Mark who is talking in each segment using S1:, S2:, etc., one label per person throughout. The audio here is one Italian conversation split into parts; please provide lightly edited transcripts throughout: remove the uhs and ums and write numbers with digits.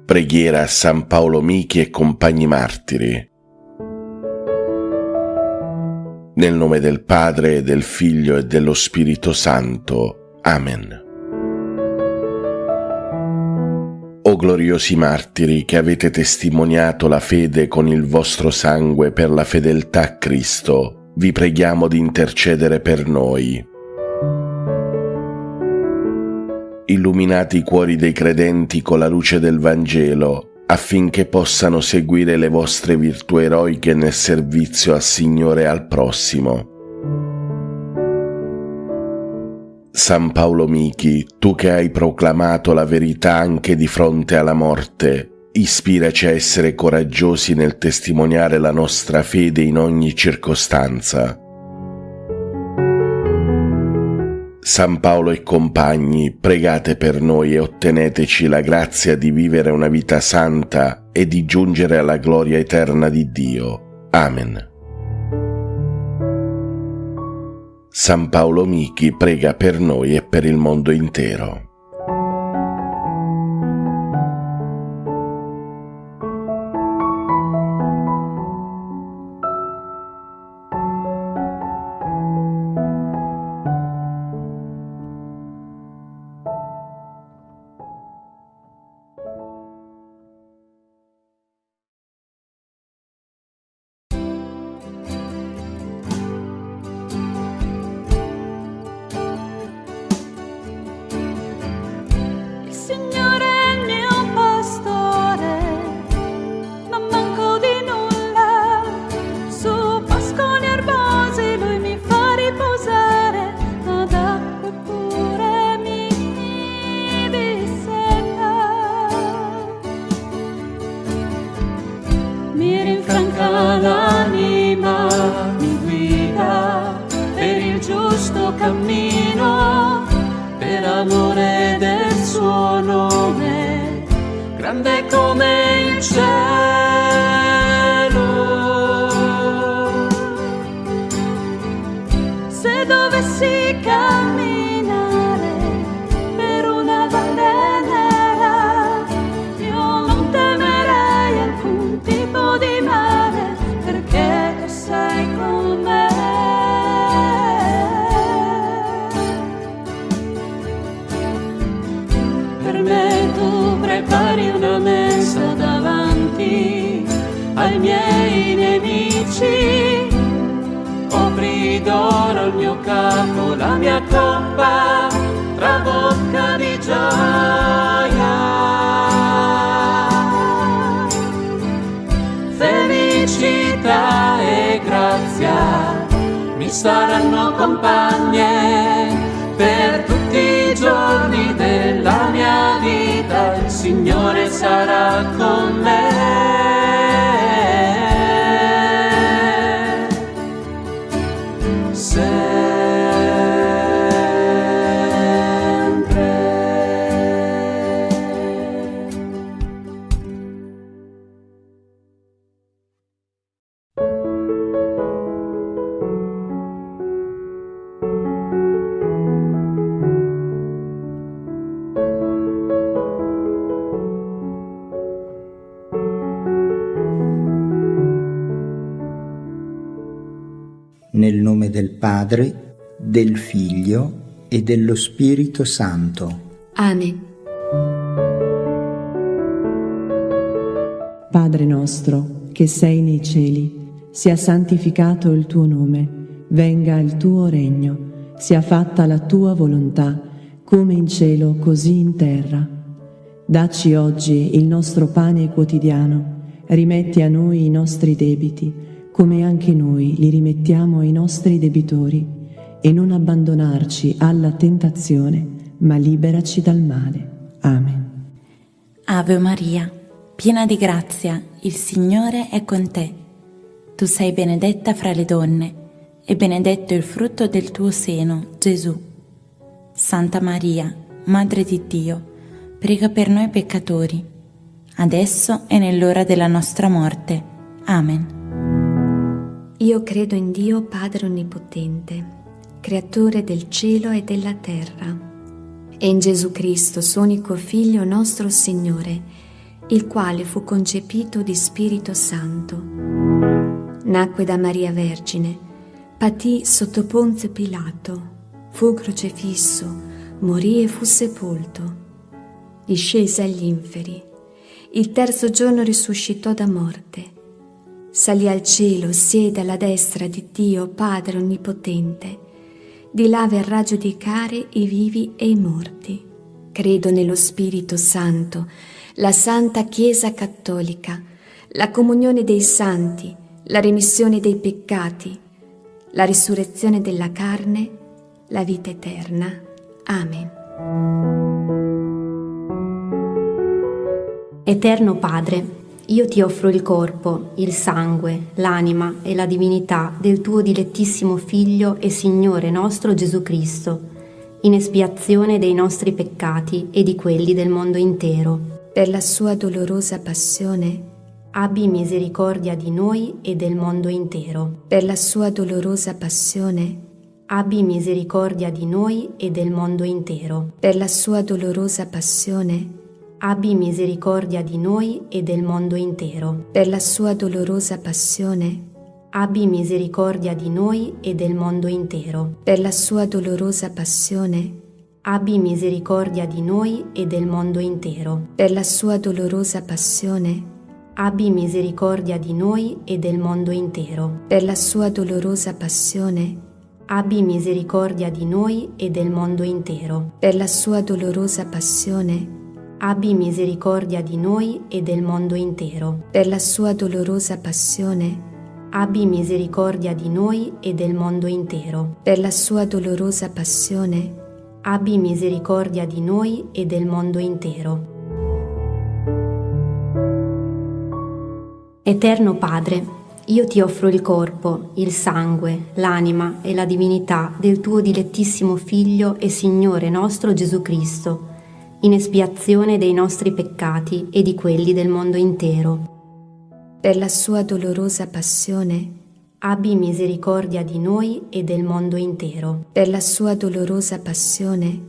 S1: Preghiera a San Paolo Michi e compagni martiri. Nel nome del Padre, del Figlio e dello Spirito Santo. Amen. O gloriosi martiri che avete testimoniato la fede con il vostro sangue per la fedeltà a Cristo, vi preghiamo di intercedere per noi. Illuminate i cuori dei credenti con la luce del Vangelo, affinché possano seguire le vostre virtù eroiche nel servizio al Signore e al prossimo. San Paolo Michi, tu che hai proclamato la verità anche di fronte alla morte, ispiraci a essere coraggiosi nel testimoniare la nostra fede in ogni circostanza. San Paolo e compagni, pregate per noi e otteneteci la grazia di vivere una vita santa e di giungere alla gloria eterna di Dio. Amen. San Paolo Michi prega per noi e per il mondo intero.
S2: L'anima mi guida per il giusto cammino, per amore del suo nome, grande come il cielo. Se dovessi camminare per una valle nera, io non temerei alcun tipo di male, perché tu sei con me. Per me tu prepari una mensa davanti ai miei nemici, copri d'oro il mio capo, la mia coppa trabocca di gioia. Felicità e grazia mi saranno compagne per tutti i giorni della mia vita, il Signore sarà con me.
S3: Nel nome del Padre, del Figlio e dello Spirito Santo.
S4: Amen.
S5: Padre nostro, che sei nei cieli, sia santificato il tuo nome, venga il tuo regno, sia fatta la tua volontà, come in cielo così in terra. Dacci oggi il nostro pane quotidiano, rimetti a noi i nostri debiti, come anche noi li rimettiamo ai nostri debitori, e non abbandonarci alla tentazione, ma liberaci dal male. Amen.
S4: Ave Maria, piena di grazia, il Signore è con te. Tu sei benedetta fra le donne, e benedetto il frutto del tuo seno, Gesù. Santa Maria, Madre di Dio, prega per noi peccatori, adesso e nell'ora della nostra morte. Amen.
S6: Io credo in Dio Padre Onnipotente, Creatore del cielo e della terra, e in Gesù Cristo, suo unico Figlio, nostro Signore, il quale fu concepito di Spirito Santo. Nacque da Maria Vergine, patì sotto Ponzio Pilato, fu crocifisso, morì e fu sepolto. Discese agli inferi, il terzo giorno risuscitò da morte, salì al cielo, siede alla destra di Dio Padre Onnipotente, di là verrà a giudicare i vivi e i morti. Credo nello Spirito Santo, la Santa Chiesa Cattolica, la comunione dei santi, la remissione dei peccati, la risurrezione della carne, la vita eterna. Amen.
S7: Eterno Padre, io ti offro il corpo, il sangue, l'anima e la divinità del tuo dilettissimo Figlio e Signore nostro Gesù Cristo, in espiazione dei nostri peccati e di quelli del mondo intero.
S6: Per la sua dolorosa passione,
S7: abbi misericordia di noi e del mondo intero.
S6: Per la sua dolorosa passione,
S7: abbi misericordia di noi e del mondo intero.
S6: Per la sua dolorosa passione,
S7: abbi misericordia di noi e del mondo intero.
S6: Per la sua dolorosa passione,
S7: abbi misericordia di noi e del mondo intero.
S6: Per la sua dolorosa passione,
S7: abbi misericordia di noi e del mondo intero.
S6: Per la sua dolorosa passione,
S7: abbi misericordia di noi e del mondo intero.
S6: Per la sua dolorosa passione,
S7: abbi misericordia di noi e del mondo intero.
S6: Per la sua dolorosa passione,
S7: abbi misericordia di noi e del mondo intero.
S6: Per la sua dolorosa passione,
S7: abbi misericordia di noi e del mondo intero.
S6: Per la sua dolorosa passione,
S7: abbi misericordia di noi e del mondo intero. Eterno Padre, io ti offro il corpo, il sangue, l'anima e la divinità del tuo dilettissimo Figlio e Signore nostro Gesù Cristo, in espiazione dei nostri peccati e di quelli del mondo intero.
S6: Per la sua dolorosa passione,
S7: abbi misericordia di noi e del mondo intero.
S6: Per la sua dolorosa passione,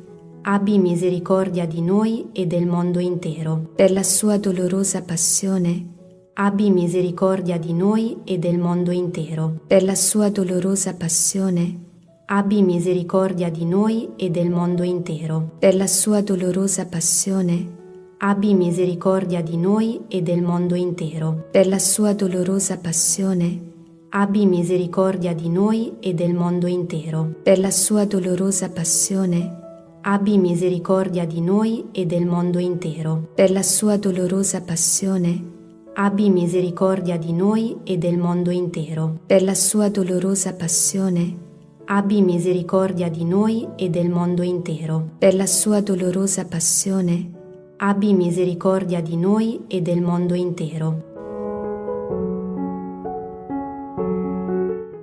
S7: abbi misericordia di noi e del mondo intero.
S6: Per la sua dolorosa passione,
S7: abbi misericordia di noi e del mondo intero.
S6: Per la sua dolorosa passione,
S7: abbi misericordia di noi e del mondo intero.
S6: Per la sua dolorosa passione,
S7: abbi misericordia di noi e del mondo intero.
S6: Per la sua dolorosa passione,
S7: abbi misericordia di noi e del mondo intero.
S6: Per la sua dolorosa passione,
S7: abbi misericordia di noi e del mondo intero.
S6: Per la sua dolorosa passione,
S7: abbi misericordia di noi e del mondo intero.
S6: Per la sua dolorosa passione,
S7: abbi misericordia di noi e del mondo intero.
S6: Per la sua dolorosa passione,
S7: abbi misericordia di noi e del mondo intero.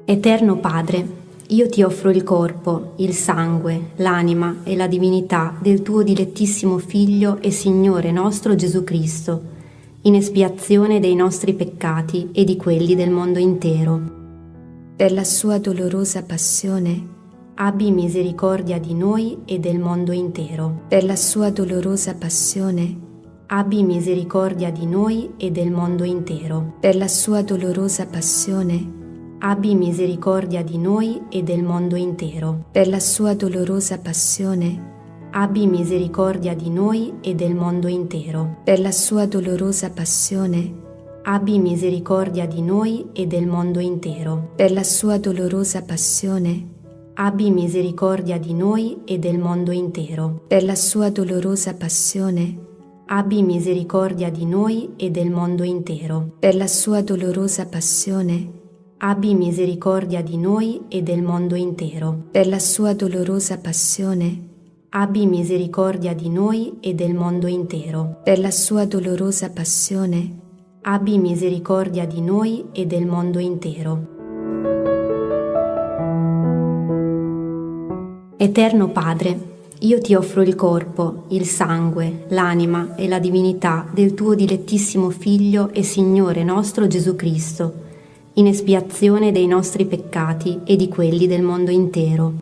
S7: Eterno Padre, io ti offro il corpo, il sangue, l'anima e la divinità del tuo dilettissimo Figlio e Signore nostro Gesù Cristo, in espiazione dei nostri peccati e di quelli del mondo intero.
S6: Per la sua dolorosa passione,
S7: abbi misericordia di noi e del mondo intero.
S6: Per la sua dolorosa passione,
S7: abbi misericordia di noi e del mondo intero.
S6: Per la sua dolorosa passione,
S7: abbi misericordia di noi e del mondo intero.
S6: Per la sua dolorosa passione,
S7: abbi misericordia di noi e del mondo intero.
S6: Per la sua dolorosa passione,
S7: abbi misericordia di noi e del mondo intero.
S6: Per la sua dolorosa passione,
S7: abbi misericordia di noi e del mondo intero.
S6: Per la sua dolorosa passione,
S7: abbi misericordia di noi e del mondo intero.
S6: Per la sua dolorosa passione,
S7: abbi misericordia di noi e del mondo intero.
S6: Per la sua dolorosa passione,
S7: abbi misericordia di noi e del mondo intero.
S6: Per la sua dolorosa passione,
S7: abbi misericordia di noi e del mondo intero. Eterno Padre, io ti offro il corpo, il sangue, l'anima e la divinità del tuo dilettissimo Figlio e Signore nostro Gesù Cristo, in espiazione dei nostri peccati e di quelli del mondo intero.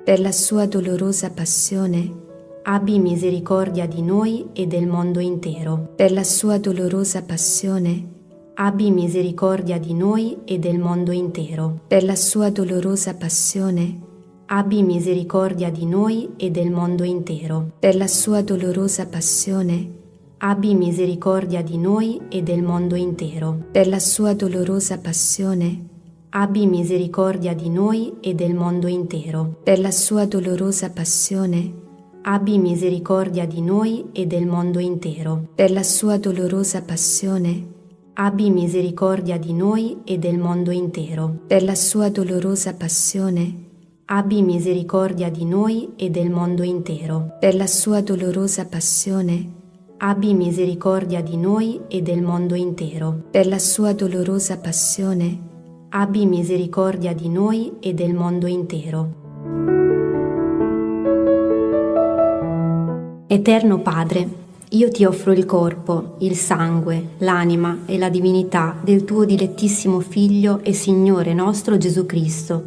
S6: Per la sua dolorosa passione,
S7: abbi misericordia di noi e del mondo intero.
S6: Per la sua dolorosa passione,
S7: Abbi misericordia di noi e del mondo intero.
S6: per la sua dolorosa passione,
S7: Abbi misericordia di noi e del mondo intero.
S6: per la sua dolorosa passione,
S7: Abbi misericordia di noi e del mondo intero.
S6: per la sua dolorosa passione,
S7: Abbi misericordia di noi e del mondo intero.
S6: per la sua dolorosa passione,
S7: Abbi misericordia di noi e del mondo intero.
S6: per la sua dolorosa passione,
S7: Abbi misericordia di noi e del mondo intero.
S6: per la sua dolorosa passione,
S7: Abbi misericordia di noi e del mondo intero.
S6: per la sua dolorosa passione,
S7: Abbi misericordia di noi e del mondo intero.
S6: per la sua dolorosa passione,
S7: Abbi misericordia di noi e del mondo intero. Eterno Padre, io ti offro il corpo, il sangue, l'anima e la divinità del tuo dilettissimo Figlio e Signore nostro Gesù Cristo,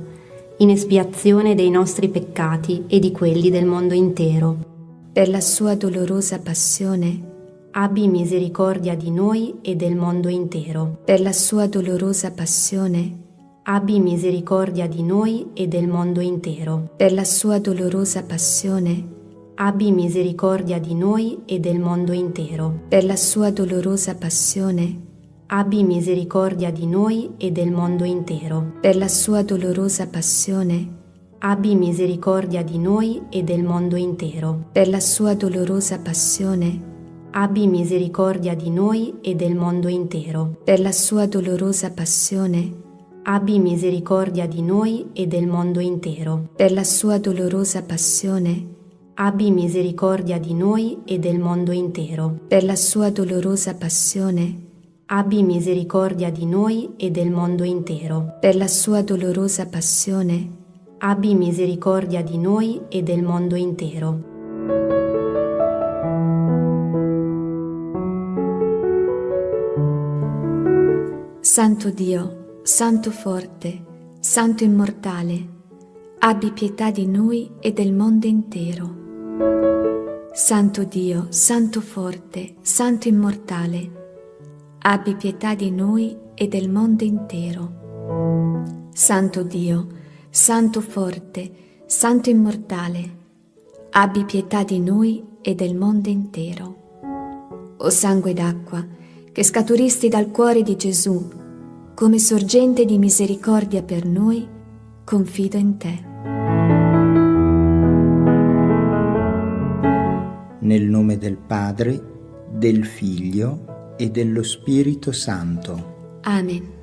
S7: in espiazione dei nostri peccati e di quelli del mondo intero.
S6: per la sua dolorosa passione,
S7: Abbi misericordia di noi e del mondo intero.
S6: per la sua dolorosa passione,
S7: Abbi misericordia di noi e del mondo intero.
S6: per la sua dolorosa passione,
S7: Abbi misericordia di noi e del mondo intero.
S6: per la sua dolorosa passione,
S7: Abbi misericordia di noi e del mondo intero.
S6: per la sua dolorosa passione,
S7: Abbi misericordia di noi e del mondo intero.
S6: per la sua dolorosa passione,
S7: Abbi misericordia di noi e del mondo intero.
S6: per la sua dolorosa passione,
S7: Abbi misericordia di noi e del mondo intero.
S6: per la sua dolorosa passione,
S7: Abbi misericordia di noi e del mondo intero.
S6: per la sua dolorosa passione,
S7: Abbi misericordia di noi e del mondo intero.
S6: per la sua dolorosa passione,
S7: Abbi misericordia di noi e del mondo intero.
S6: Santo Dio, Santo forte, Santo immortale, abbi pietà di noi e del mondo intero. Santo Dio, Santo forte, Santo immortale, abbi pietà di noi e del mondo intero. Santo Dio, Santo forte, Santo immortale, abbi pietà di noi e del mondo intero. O sangue d'acqua, che scaturisti dal cuore di Gesù, come sorgente di misericordia per noi, confido in te.
S3: Nel nome del Padre, del Figlio e dello Spirito Santo.
S6: Amen.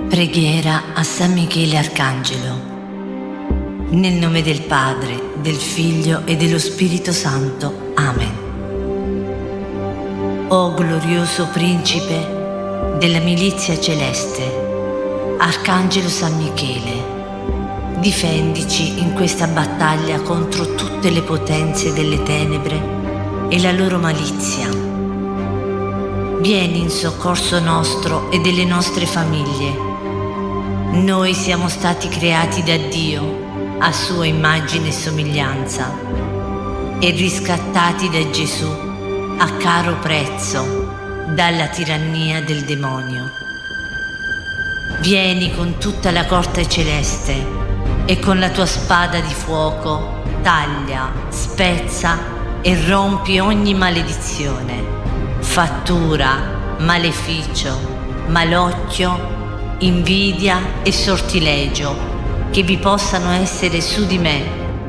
S8: Preghiera a San Michele Arcangelo. Nel nome del Padre, del Figlio e dello Spirito Santo. Amen. O glorioso Principe della milizia celeste, Arcangelo San Michele, difendici in questa battaglia contro tutte le potenze delle tenebre e la loro malizia. Vieni in soccorso nostro e delle nostre famiglie. Noi siamo stati creati da Dio a sua immagine e somiglianza e riscattati da Gesù a caro prezzo dalla tirannia del demonio. Vieni con tutta la corte celeste e con la tua spada di fuoco taglia, spezza e rompi ogni maledizione, fattura, maleficio, malocchio, invidia e sortilegio che vi possano essere su di me,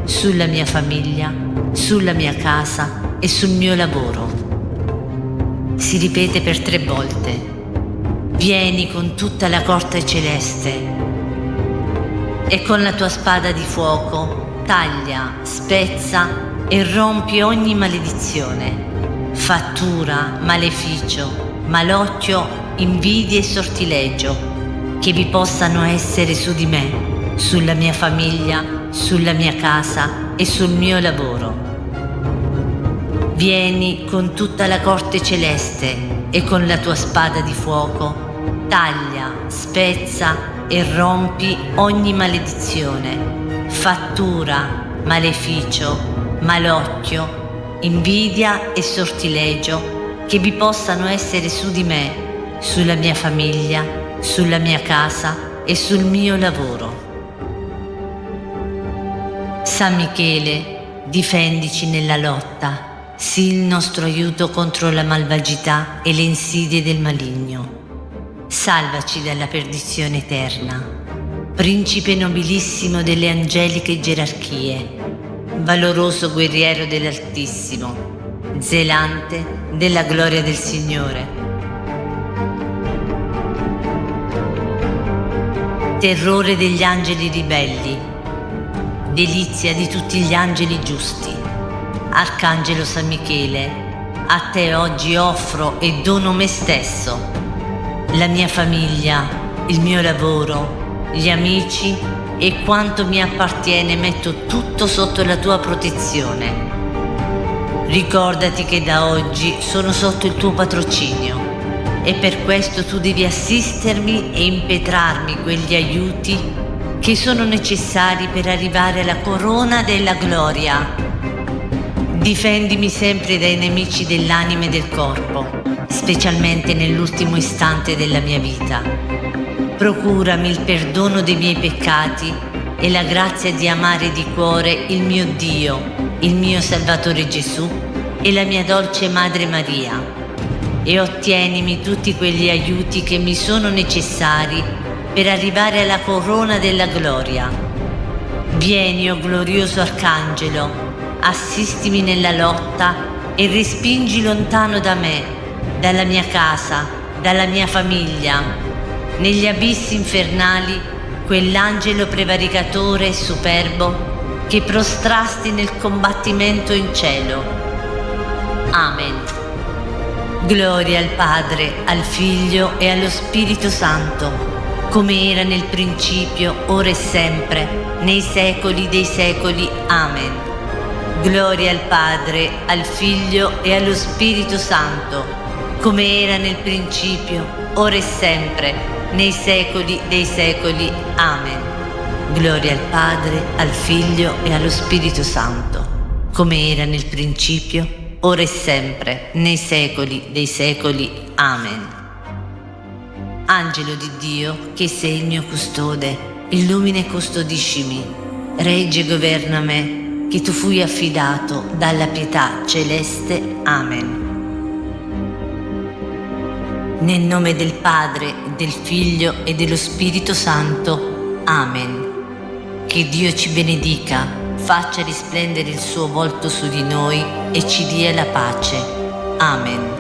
S8: sulla mia famiglia, sulla mia casa e sul mio lavoro. Si ripete per 3 volte. Vieni con tutta la corte celeste e con la tua spada di fuoco taglia, spezza e rompi ogni maledizione, fattura, maleficio, malocchio, invidia e sortilegio che vi possano essere su di me, sulla mia famiglia, sulla mia casa e sul mio lavoro. Vieni con tutta la corte celeste e con la tua spada di fuoco taglia, spezza e rompi ogni maledizione, fattura, maleficio, malocchio, invidia e sortilegio che vi possano essere su di me, sulla mia famiglia, sulla mia casa e sul mio lavoro. San Michele, difendici nella lotta. Sii il nostro aiuto contro la malvagità e le insidie del maligno. Salvaci dalla perdizione eterna. Principe nobilissimo delle angeliche gerarchie, valoroso guerriero dell'Altissimo, zelante della gloria del Signore. Terrore degli angeli ribelli, delizia di tutti gli angeli giusti. Arcangelo San Michele, a te oggi offro e dono me stesso, la mia famiglia, il mio lavoro, gli amici e quanto mi appartiene metto tutto sotto la tua protezione. Ricordati che da oggi sono sotto il tuo patrocinio e per questo tu devi assistermi e impetrarmi quegli aiuti che sono necessari per arrivare alla corona della gloria. Difendimi sempre dai nemici dell'anima e del corpo, specialmente nell'ultimo istante della mia vita. Procurami il perdono dei miei peccati e la grazia di amare di cuore il mio Dio, il mio Salvatore Gesù e la mia dolce Madre Maria. E ottienimi tutti quegli aiuti che mi sono necessari per arrivare alla corona della gloria. Vieni, o glorioso Arcangelo, assistimi nella lotta e respingi lontano da me, dalla mia casa, dalla mia famiglia, negli abissi infernali, quell'angelo prevaricatore e superbo che prostrasti nel combattimento in cielo. Amen. Gloria al Padre, al Figlio e allo Spirito Santo, come era nel principio, ora e sempre, nei secoli dei secoli. Amen. Gloria al Padre, al Figlio e allo Spirito Santo, come era nel principio, ora e sempre, nei secoli dei secoli. Amen. Gloria al Padre, al Figlio e allo Spirito Santo, come era nel principio, ora e sempre, nei secoli dei secoli. Amen. Angelo di Dio, che sei il mio custode, illumina e custodiscimi, regge e governa me, che tu fui affidato dalla pietà celeste. Amen. Nel nome del Padre, del Figlio e dello Spirito Santo. Amen. Che Dio ci benedica, faccia risplendere il suo volto su di noi e ci dia la pace. Amen.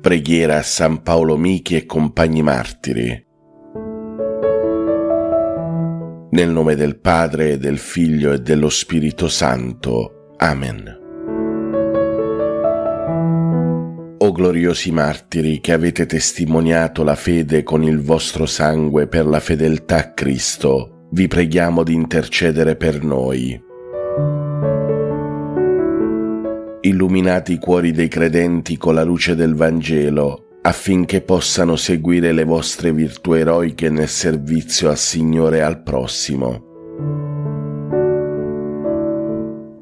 S1: Preghiera a San Paolo Michi e compagni martiri. Nel nome del Padre, del Figlio e dello Spirito Santo. Amen. O gloriosi martiri che avete testimoniato la fede con il vostro sangue per la fedeltà a Cristo, vi preghiamo di intercedere per noi. Illuminate i cuori dei credenti con la luce del Vangelo, affinché possano seguire le vostre virtù eroiche nel servizio al Signore e al prossimo.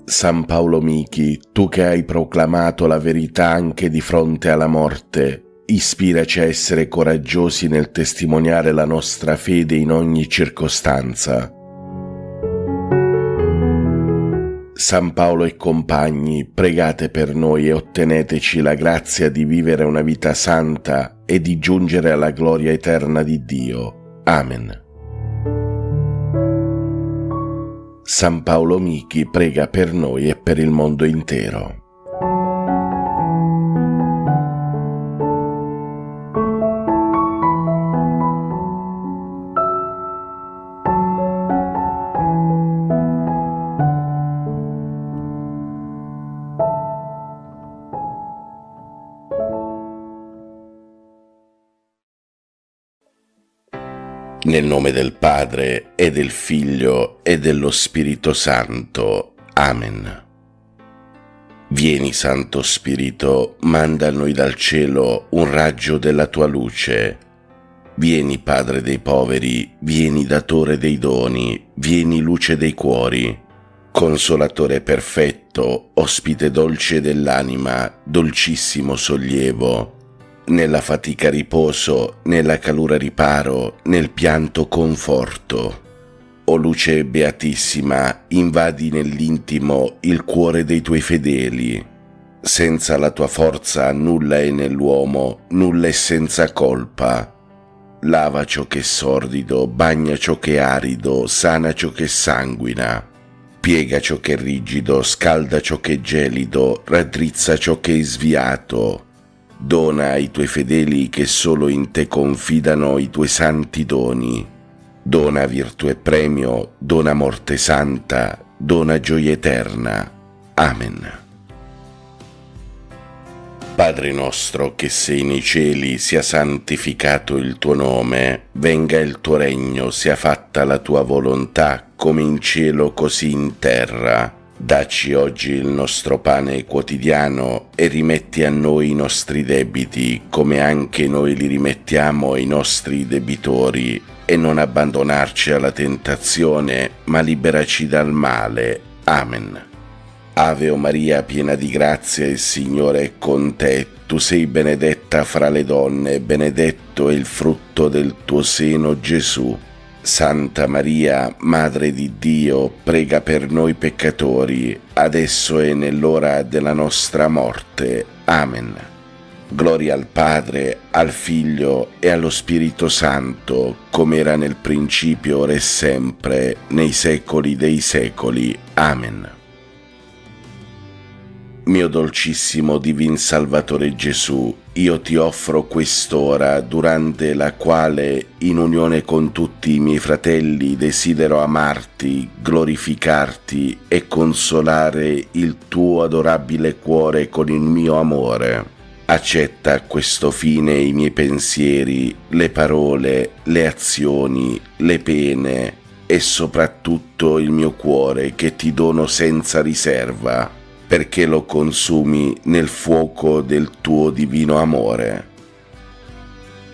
S1: San Paolo Michi, tu che hai proclamato la verità anche di fronte alla morte, ispiraci a essere coraggiosi nel testimoniare la nostra fede in ogni circostanza. San Paolo e compagni, pregate per noi e otteneteci la grazia di vivere una vita santa e di giungere alla gloria eterna di Dio. Amen. San Paolo Michi prega per noi e per il mondo intero. Nel nome del Padre, e del Figlio, e dello Spirito Santo. Amen. Vieni, Santo Spirito, manda a noi dal cielo un raggio della tua luce. Vieni, Padre dei poveri, vieni, Datore dei doni, vieni, luce dei cuori. Consolatore perfetto, ospite dolce dell'anima, dolcissimo sollievo. Nella fatica riposo, nella calura riparo, nel pianto conforto. O luce beatissima, invadi nell'intimo il cuore dei tuoi fedeli. Senza la tua forza nulla è nell'uomo, nulla è senza colpa. Lava ciò che è sordido, bagna ciò che è arido, sana ciò che sanguina. Piega ciò che è rigido, scalda ciò che è gelido, raddrizza ciò che è sviato. Dona ai tuoi fedeli che solo in te confidano i tuoi santi doni. Dona virtù e premio, dona morte santa, dona gioia eterna. Amen. Padre nostro che sei nei cieli, sia santificato il tuo nome, venga il tuo regno, sia fatta la tua volontà, come in cielo così in terra. Dacci oggi il nostro pane quotidiano e rimetti a noi i nostri debiti, come anche noi li rimettiamo ai nostri debitori, e non abbandonarci alla tentazione, ma liberaci dal male. Amen. Ave o Maria, piena di grazia, il Signore è con te. Tu sei benedetta fra le donne, benedetto è il frutto del tuo seno, Gesù. Santa Maria, Madre di Dio, prega per noi peccatori, adesso e nell'ora della nostra morte. Amen. Gloria al Padre, al Figlio e allo Spirito Santo, come era nel principio, ora e sempre, nei secoli dei secoli. Amen. Mio dolcissimo Divin Salvatore Gesù, io ti offro quest'ora, durante la quale, in unione con tutti i miei fratelli, desidero amarti, glorificarti e consolare il tuo adorabile cuore con il mio amore. Accetta a questo fine i miei pensieri, le parole, le azioni, le pene e soprattutto il mio cuore che ti dono senza riserva, perché lo consumi nel fuoco del tuo divino amore.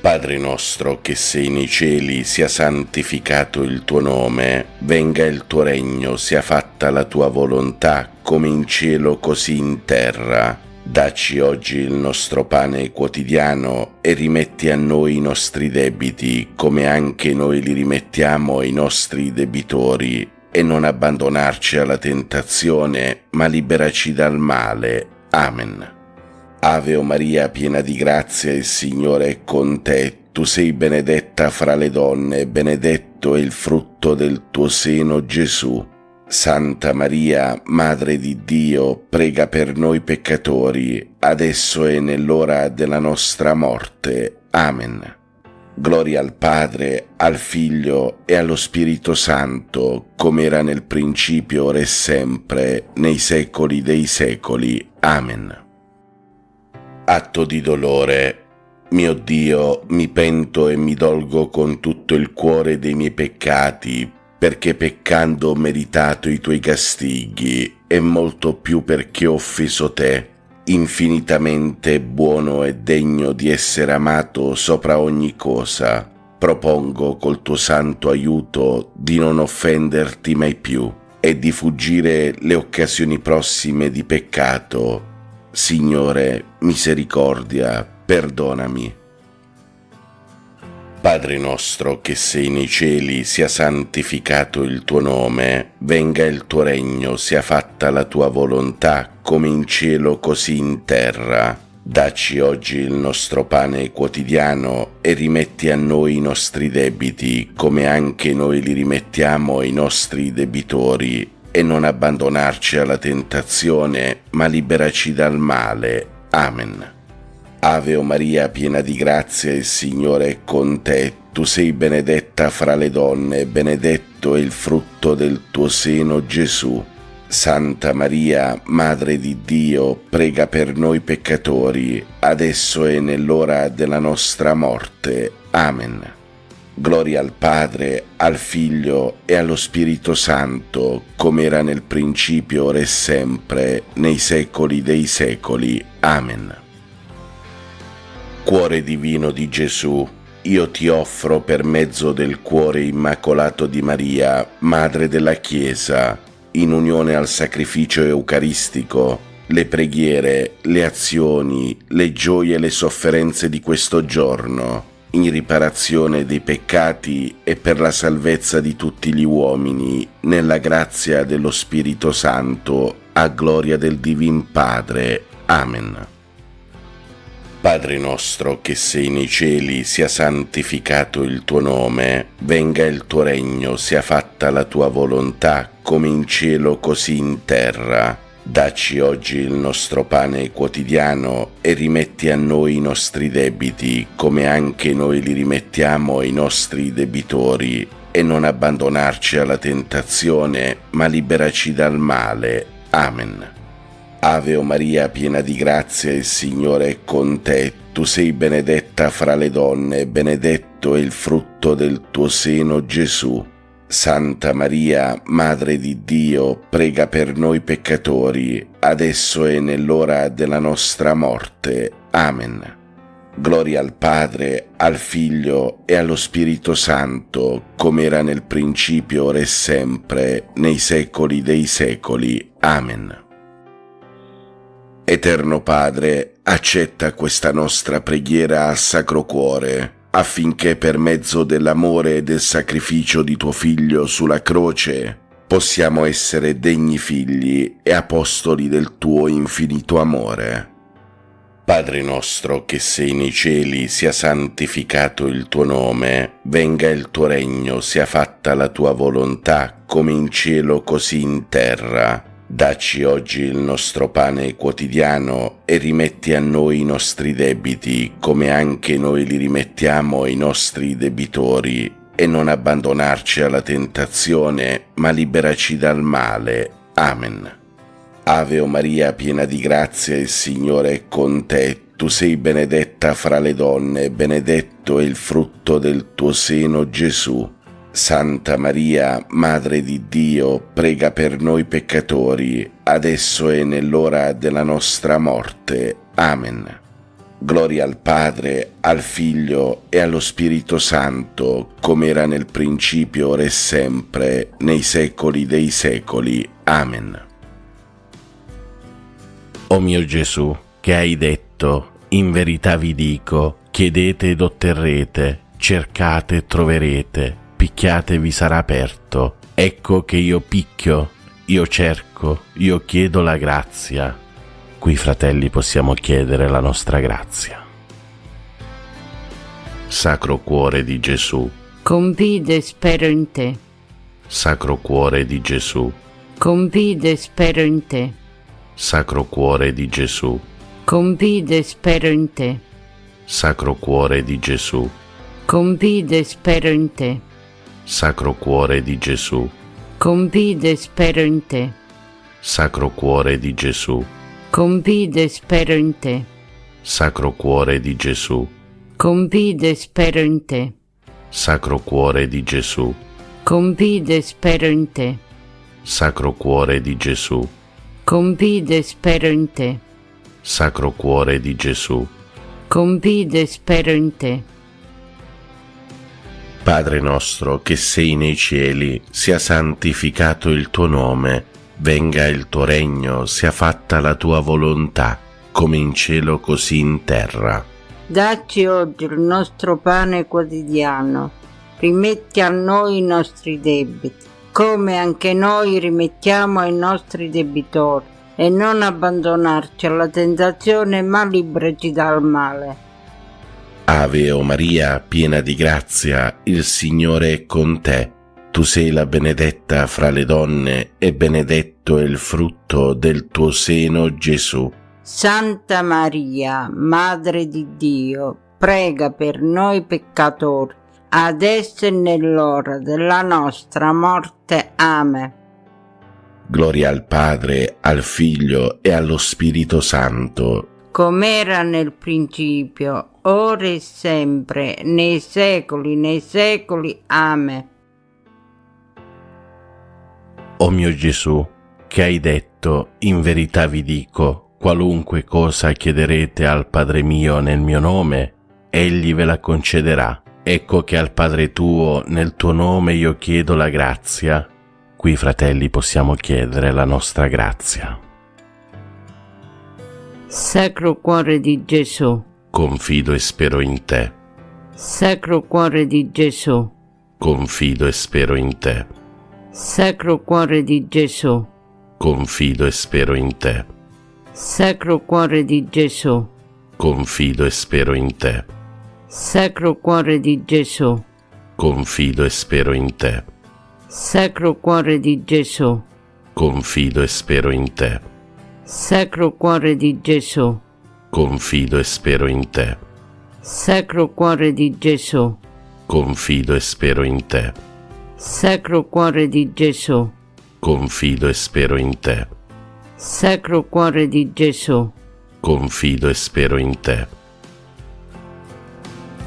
S1: Padre nostro che sei nei cieli, sia santificato il tuo nome, venga il tuo regno, sia fatta la tua volontà, come in cielo così in terra. Dacci oggi il nostro pane quotidiano e rimetti a noi i nostri debiti, come anche noi li rimettiamo ai nostri debitori, e non abbandonarci alla tentazione, ma liberaci dal male. Amen. Ave o Maria, piena di grazia, il Signore è con te. Tu sei benedetta fra le donne, benedetto è il frutto del tuo seno, Gesù. Santa Maria, Madre di Dio, prega per noi peccatori, adesso e nell'ora della nostra morte. Amen. Gloria al Padre, al Figlio e allo Spirito Santo, come era nel principio, ora e sempre, nei secoli dei secoli. Amen. Atto di dolore. Mio Dio, mi pento e mi dolgo con tutto il cuore dei miei peccati, perché peccando ho meritato i tuoi castighi, e molto più perché ho offeso te, infinitamente buono e degno di essere amato sopra ogni cosa. Propongo col tuo santo aiuto di non offenderti mai più e di fuggire le occasioni prossime di peccato. Signore, misericordia, perdonami. Padre nostro che sei nei cieli, sia santificato il tuo nome, venga il tuo regno, sia fatta la tua volontà, come in cielo così in terra. Dacci oggi il nostro pane quotidiano e rimetti a noi i nostri debiti, come anche noi li rimettiamo ai nostri debitori, e non abbandonarci alla tentazione, ma liberaci dal male. Amen. Ave o Maria, piena di grazia, il Signore è con te. Tu sei benedetta fra le donne, benedetto è il frutto del tuo seno, Gesù. Santa Maria, Madre di Dio, prega per noi peccatori, adesso e nell'ora della nostra morte. Amen. Gloria al Padre, al Figlio e allo Spirito Santo, come era nel principio, ora e sempre, nei secoli dei secoli. Amen. Cuore divino di Gesù, io ti offro per mezzo del cuore immacolato di Maria, Madre della Chiesa, in unione al sacrificio eucaristico, le preghiere, le azioni, le gioie e le sofferenze di questo giorno, in riparazione dei peccati e per la salvezza di tutti gli uomini, nella grazia dello Spirito Santo, a gloria del Divin Padre. Amen. Padre nostro che sei nei cieli, sia santificato il tuo nome, venga il tuo regno, sia fatta la tua volontà, come in cielo così in terra. Dacci oggi il nostro pane quotidiano e rimetti a noi i nostri debiti, come anche noi li rimettiamo ai nostri debitori, e non abbandonarci alla tentazione, ma liberaci dal male. Amen. Ave o Maria, piena di grazia, il Signore è con te. Tu sei benedetta fra le donne, benedetto è il frutto del tuo seno, Gesù. Santa Maria, Madre di Dio, prega per noi peccatori, adesso e nell'ora della nostra morte. Amen. Gloria al Padre, al Figlio e allo Spirito Santo, come era nel principio, ora e sempre, nei secoli dei secoli. Amen. Eterno Padre, accetta questa nostra preghiera al Sacro Cuore, affinché per mezzo dell'amore e del sacrificio di tuo Figlio sulla croce possiamo essere degni figli e apostoli del tuo infinito amore. Padre nostro che sei nei cieli, sia santificato il tuo nome, venga il tuo regno, sia fatta la tua volontà, come in cielo così in terra. Dacci oggi il nostro pane quotidiano e rimetti a noi i nostri debiti, come anche noi li rimettiamo ai nostri debitori, e non abbandonarci alla tentazione, ma liberaci dal male. Amen. Ave o Maria, piena di grazia, il Signore è con te. Tu sei benedetta fra le donne, benedetto è il frutto del tuo seno, Gesù. Santa Maria, Madre di Dio, prega per noi peccatori, adesso e nell'ora della nostra morte. Amen. Gloria al Padre, al Figlio e allo Spirito Santo, come era nel principio, ora e sempre, nei secoli dei secoli. Amen. O mio Gesù, che hai detto, in verità vi dico, chiedete ed otterrete, cercate e troverete, picchiate e vi sarà aperto. Ecco che io picchio, io cerco, io chiedo la grazia. Qui, fratelli, possiamo chiedere la nostra grazia. Sacro Cuore di Gesù,
S9: confido e spero in te.
S1: Sacro Cuore di Gesù,
S9: confido e spero in te.
S1: Sacro Cuore di Gesù,
S9: Confido e spero in te.
S1: Sacro Cuore di Gesù,
S9: Confido e spero in te.
S1: Sacro Cuore di Gesù,
S9: Confido e spero in te.
S1: Sacro Cuore di Gesù,
S9: Confido e spero in te.
S1: Sacro Cuore di Gesù,
S9: Confido e spero in te.
S1: Sacro Cuore di Gesù,
S9: Confido e spero in te.
S1: Sacro Cuore di Gesù,
S9: Confido e spero in te.
S1: Sacro Cuore di Gesù.
S9: Confido e spero in te.
S1: Padre nostro che sei nei cieli, sia santificato il tuo nome, venga il tuo regno, sia fatta la tua volontà, come in cielo così in terra.
S9: Dacci oggi il nostro pane quotidiano, rimetti a noi i nostri debiti, come anche noi rimettiamo ai nostri debitori, e non abbandonarci alla tentazione, ma liberaci dal male.
S1: Ave o Maria, piena di grazia, il Signore è con te. Tu sei la benedetta fra le donne, e benedetto è il frutto del tuo seno, Gesù.
S9: Santa Maria, Madre di Dio, prega per noi peccatori, adesso e nell'ora della nostra morte. Amen.
S1: Gloria al Padre, al Figlio e allo Spirito Santo,
S9: Com'era nel principio, ora e sempre, nei secoli. Amen.
S1: O mio Gesù, che hai detto, in verità vi dico, qualunque cosa chiederete al Padre mio nel mio nome, egli ve la concederà. Ecco che al Padre tuo, nel tuo nome io chiedo la grazia. Qui, fratelli, possiamo chiedere la nostra grazia.
S9: Sacro Cuore di Gesù,
S1: Confido e spero in te.
S9: Sacro Cuore di Gesù,
S1: Confido e spero in te.
S9: Sacro Cuore di Gesù,
S1: Confido e spero in te.
S9: Sacro Cuore di Gesù,
S1: Confido e spero in te.
S9: Sacro Cuore di Gesù,
S1: Confido e spero in te.
S9: Sacro Cuore di Gesù,
S1: Confido e spero in te.
S9: Sacro Cuore di Gesù,
S1: Confido e spero in te.
S9: Sacro Cuore di Gesù,
S1: Confido e spero in te.
S9: Sacro Cuore di Gesù,
S1: Confido e spero in te.
S9: Sacro Cuore di Gesù.
S1: Confido e spero in te.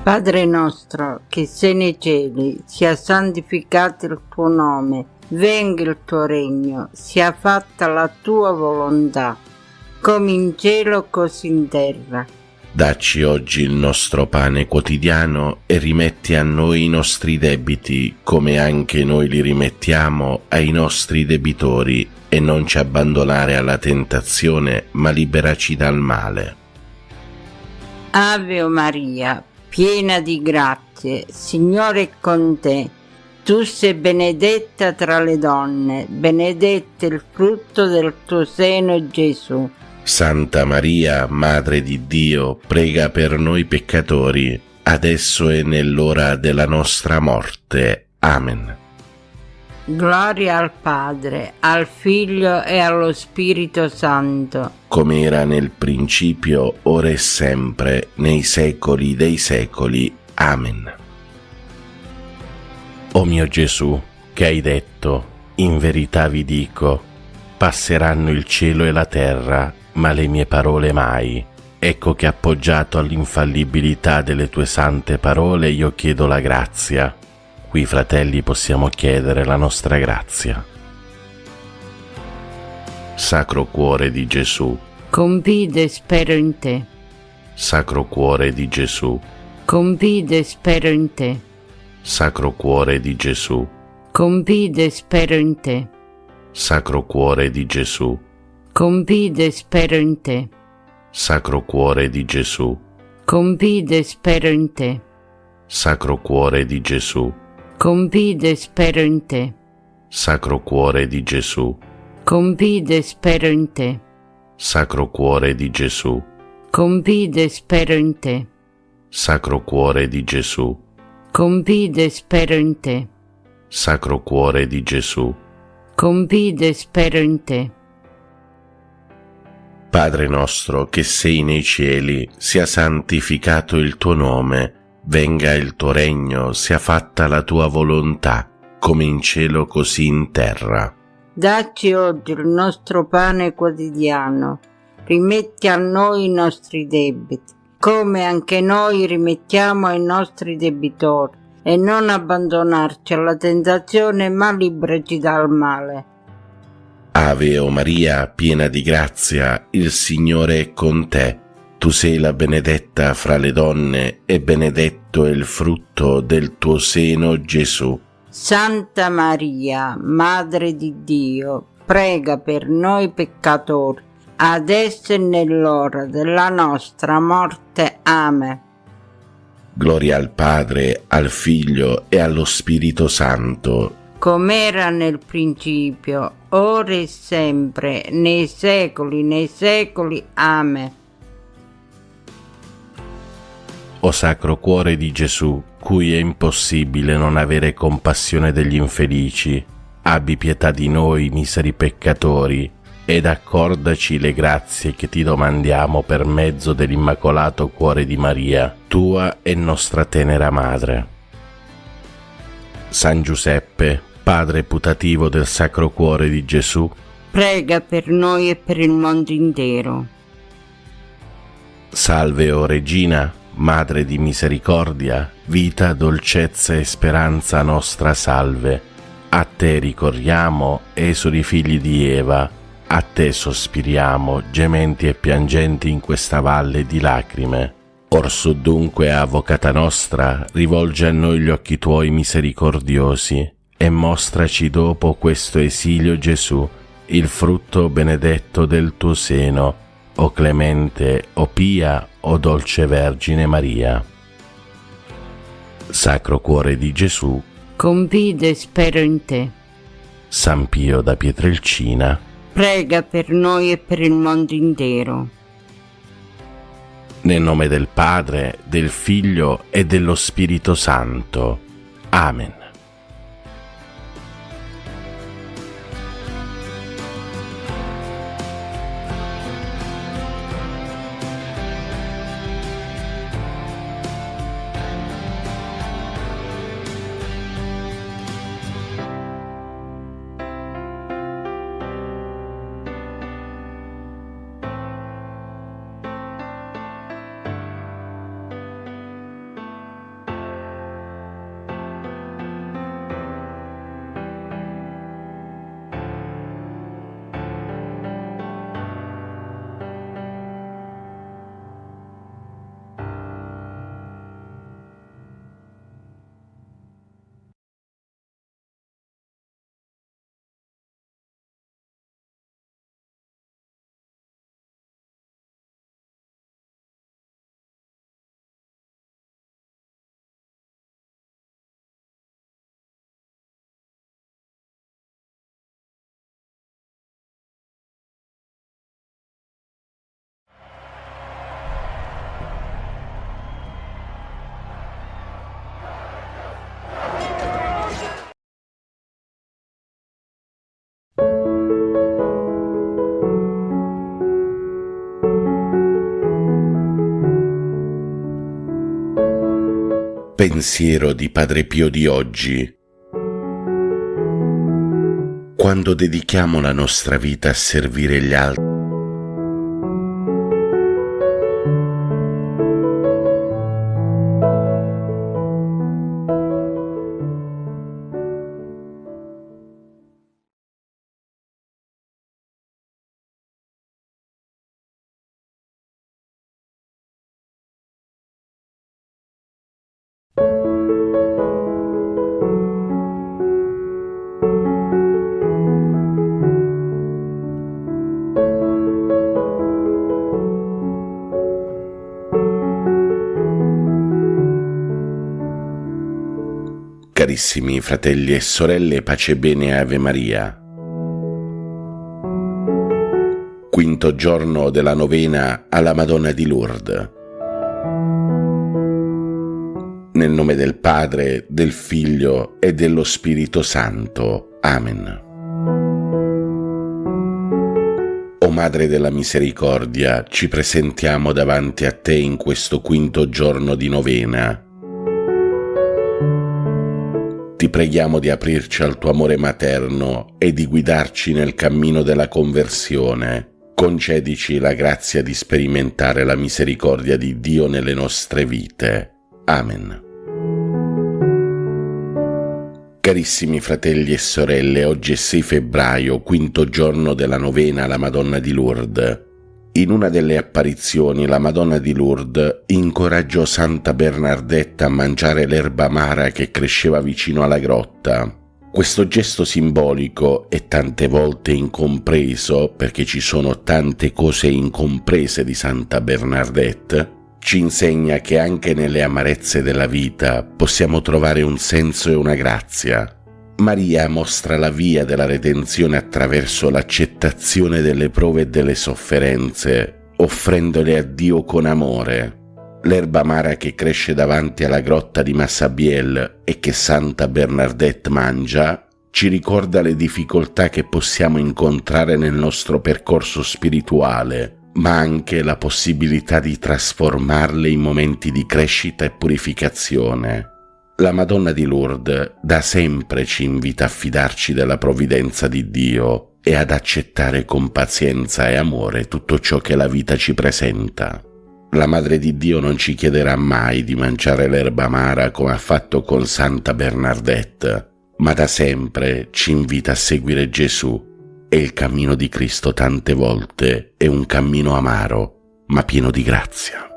S9: Padre nostro, che sei nei cieli, sia santificato il tuo nome, venga il tuo regno, sia fatta la tua volontà, come in cielo così in terra.
S1: Dacci oggi il nostro pane quotidiano e rimetti a noi i nostri debiti, come anche noi li rimettiamo ai nostri debitori, e non ci abbandonare alla tentazione, ma liberaci dal male.
S9: Ave Maria, piena di grazie, Signore è con te. Tu sei benedetta tra le donne, benedetto il frutto del tuo seno, Gesù.
S1: Santa Maria, Madre di Dio, prega per noi peccatori, adesso e nell'ora della nostra morte. Amen.
S9: Gloria al Padre, al Figlio e allo Spirito Santo,
S1: come era nel principio, ora e sempre, nei secoli dei secoli. Amen. O mio Gesù, che hai detto, in verità vi dico, passeranno il cielo e la terra, ma le mie parole mai. Ecco che appoggiato all'infallibilità delle tue sante parole io chiedo la grazia. Qui, fratelli, possiamo chiedere la nostra grazia. Sacro Cuore di Gesù,
S9: confido e spero in te.
S1: Sacro Cuore di Gesù,
S9: Confido e spero in te.
S1: Sacro Cuore di Gesù,
S9: Confido e spero in te.
S1: Sacro Cuore di Gesù,
S9: Confido e spero in te.
S1: Sacro Cuore di Gesù,
S9: Confido e spero in te.
S1: Sacro Cuore di Gesù,
S9: Confido e spero in te.
S1: Sacro Cuore di Gesù,
S9: Confido e spero in te.
S1: Sacro Cuore di Gesù,
S9: Confido e spero in te.
S1: Sacro Cuore di Gesù,
S9: Confido e spero in te.
S1: Sacro Cuore di Gesù,
S9: Confido e spero in te.
S1: Padre nostro che sei nei cieli, sia santificato il tuo nome, venga il tuo regno, sia fatta la tua volontà, come in cielo così in terra.
S9: Dacci oggi il nostro pane quotidiano, rimetti a noi i nostri debiti, come anche noi rimettiamo ai nostri debitori, e non abbandonarci alla tentazione, ma liberaci dal male.
S1: Ave o Maria, piena di grazia, il Signore è con te. Tu sei la benedetta fra le donne e benedetto è il frutto del tuo seno, Gesù.
S9: Santa Maria, Madre di Dio, prega per noi peccatori, adesso e nell'ora della nostra morte. Amen.
S1: Gloria al Padre, al Figlio e allo Spirito Santo,
S9: com'era nel principio, ora e sempre, nei secoli. Amen.
S1: O Sacro Cuore di Gesù, cui è impossibile non avere compassione degli infelici, abbi pietà di noi, miseri peccatori, ed accordaci le grazie che ti domandiamo per mezzo dell'Immacolato Cuore di Maria, tua e nostra tenera Madre. San Giuseppe, Padre putativo del Sacro Cuore di Gesù,
S9: prega per noi e per il mondo intero.
S1: Salve, o Regina, Madre di misericordia, vita, dolcezza e speranza nostra, salve. A te ricorriamo, esuli figli di Eva, a te sospiriamo, gementi e piangenti in questa valle di lacrime. Orsù dunque, avvocata nostra, rivolge a noi gli occhi tuoi misericordiosi, e mostraci dopo questo esilio Gesù, il frutto benedetto del tuo seno, o clemente, o pia, o dolce Vergine Maria. Sacro Cuore di Gesù,
S9: confido e spero in te.
S1: San Pio da Pietrelcina,
S9: prega per noi e per il mondo intero.
S1: Nel nome del Padre, del Figlio e dello Spirito Santo. Amen. Pensiero di Padre Pio di oggi. Quando dedichiamo la nostra vita a servire gli altri, carissimi fratelli e sorelle, pace e bene, Ave Maria. Quinto giorno della novena alla Madonna di Lourdes. Nel nome del Padre, del Figlio e dello Spirito Santo. Amen. Madre della Misericordia, ci presentiamo davanti a te in questo quinto giorno di novena. Ti preghiamo di aprirci al tuo amore materno e di guidarci nel cammino della conversione. Concedici la grazia di sperimentare la misericordia di Dio nelle nostre vite. Amen. Carissimi fratelli e sorelle, oggi è 6 febbraio, quinto giorno della novena alla Madonna di Lourdes. In una delle apparizioni la Madonna di Lourdes incoraggiò Santa Bernardetta a mangiare l'erba amara che cresceva vicino alla grotta. Questo gesto simbolico è tante volte incompreso, perché ci sono tante cose incomprese di Santa Bernardetta, ci insegna che anche nelle amarezze della vita possiamo trovare un senso e una grazia. Maria mostra la via della redenzione attraverso l'accettazione delle prove e delle sofferenze, offrendole a Dio con amore. L'erba amara che cresce davanti alla grotta di Massabielle e che Santa Bernadette mangia ci ricorda le difficoltà che possiamo incontrare nel nostro percorso spirituale, ma anche la possibilità di trasformarle in momenti di crescita e purificazione. La Madonna di Lourdes da sempre ci invita a fidarci della provvidenza di Dio e ad accettare con pazienza e amore tutto ciò che la vita ci presenta. La Madre di Dio non ci chiederà mai di mangiare l'erba amara come ha fatto con Santa Bernadette, ma da sempre ci invita a seguire Gesù, e il cammino di Cristo tante volte è un cammino amaro, ma pieno di grazia.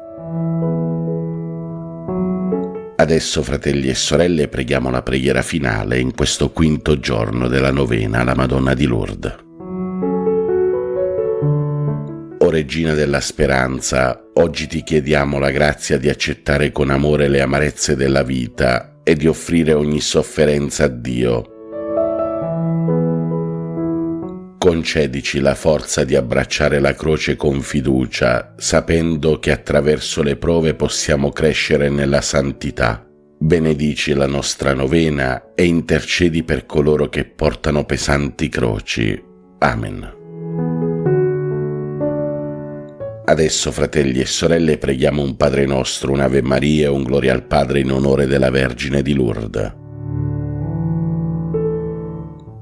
S1: Adesso, fratelli e sorelle, preghiamo la preghiera finale in questo quinto giorno della novena alla Madonna di Lourdes. O Regina della Speranza, oggi ti chiediamo la grazia di accettare con amore le amarezze della vita e di offrire ogni sofferenza a Dio. Concedici la forza di abbracciare la croce con fiducia, sapendo che attraverso le prove possiamo crescere nella santità. Benedici la nostra novena e intercedi per coloro che portano pesanti croci. Amen. Adesso, fratelli e sorelle, preghiamo un Padre Nostro, un Ave Maria e un Gloria al Padre in onore della Vergine di Lourdes.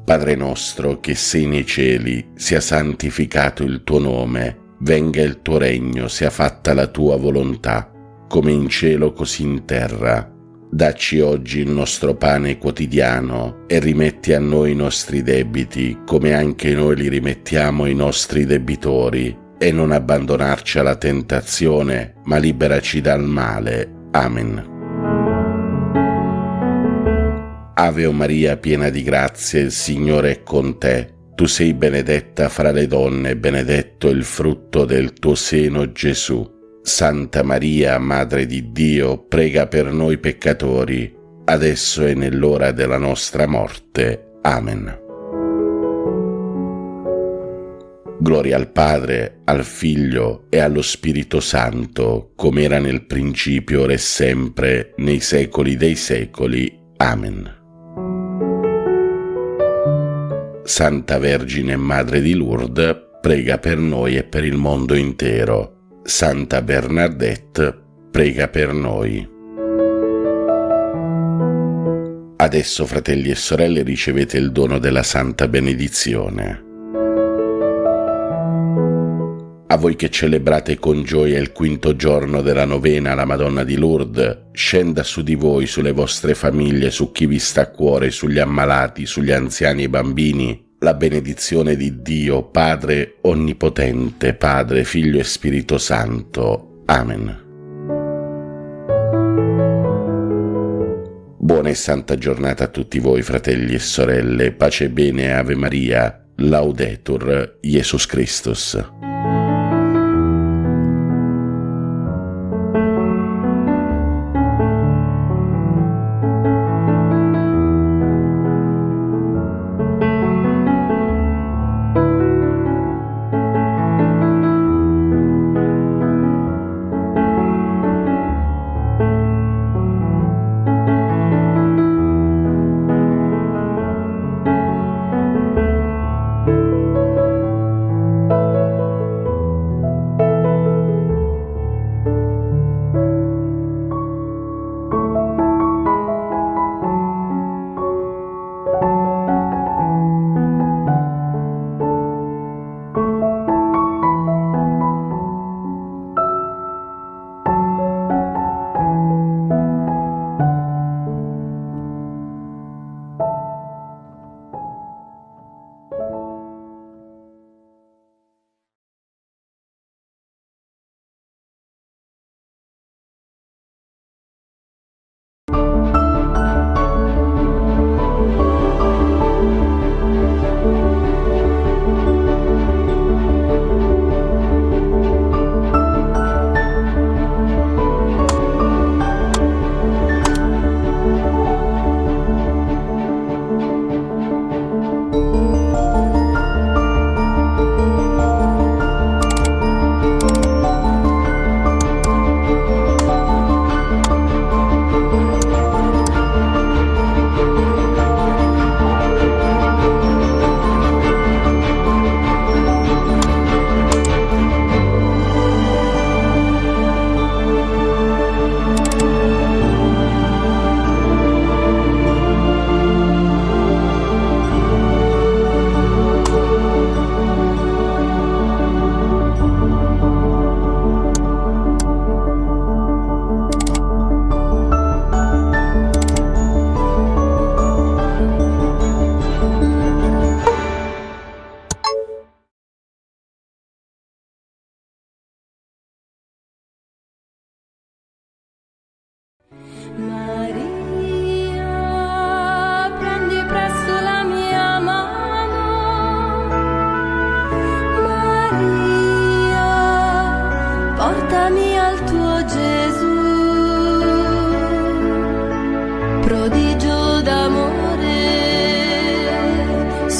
S1: Padre nostro che sei nei cieli, sia santificato il tuo nome, venga il tuo regno, sia fatta la tua volontà, come in cielo così in terra. Dacci oggi il nostro pane quotidiano e rimetti a noi i nostri debiti, come anche noi li rimettiamo ai nostri debitori, e non abbandonarci alla tentazione, ma liberaci dal male. Amen. Ave Maria, piena di grazia, il Signore è con te. Tu sei benedetta fra le donne, e benedetto il frutto del tuo seno, Gesù. Santa Maria, Madre di Dio, prega per noi peccatori, adesso e nell'ora della nostra morte. Amen. Gloria al Padre, al Figlio e allo Spirito Santo, come era nel principio, ora e sempre, nei secoli dei secoli. Amen. Santa Vergine Madre di Lourdes, prega per noi e per il mondo intero. Santa Bernadette, prega per noi. Adesso, fratelli e sorelle, ricevete il dono della Santa Benedizione. A voi che celebrate con gioia il quinto giorno della novena alla Madonna di Lourdes, scenda su di voi, sulle vostre famiglie, su chi vi sta a cuore, sugli ammalati, sugli anziani e bambini, la benedizione di Dio, Padre Onnipotente, Padre, Figlio e Spirito Santo. Amen. Buona e santa giornata a tutti voi, fratelli e sorelle. Pace e bene, Ave Maria. Laudetur Jesus Christus.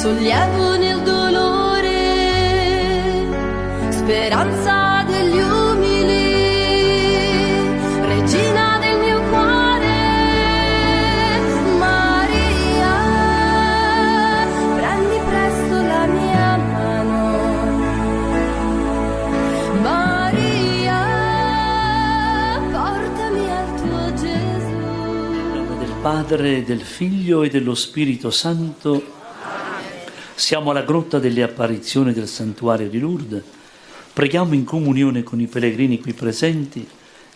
S10: sollievo nel dolore, speranza degli umili, regina del mio cuore, Maria, prendi presto la mia mano, Maria, portami al tuo Gesù.
S11: Nel nome del Padre, del Figlio e dello Spirito Santo. Siamo alla grotta delle apparizioni del santuario di Lourdes. Preghiamo in comunione con i pellegrini qui presenti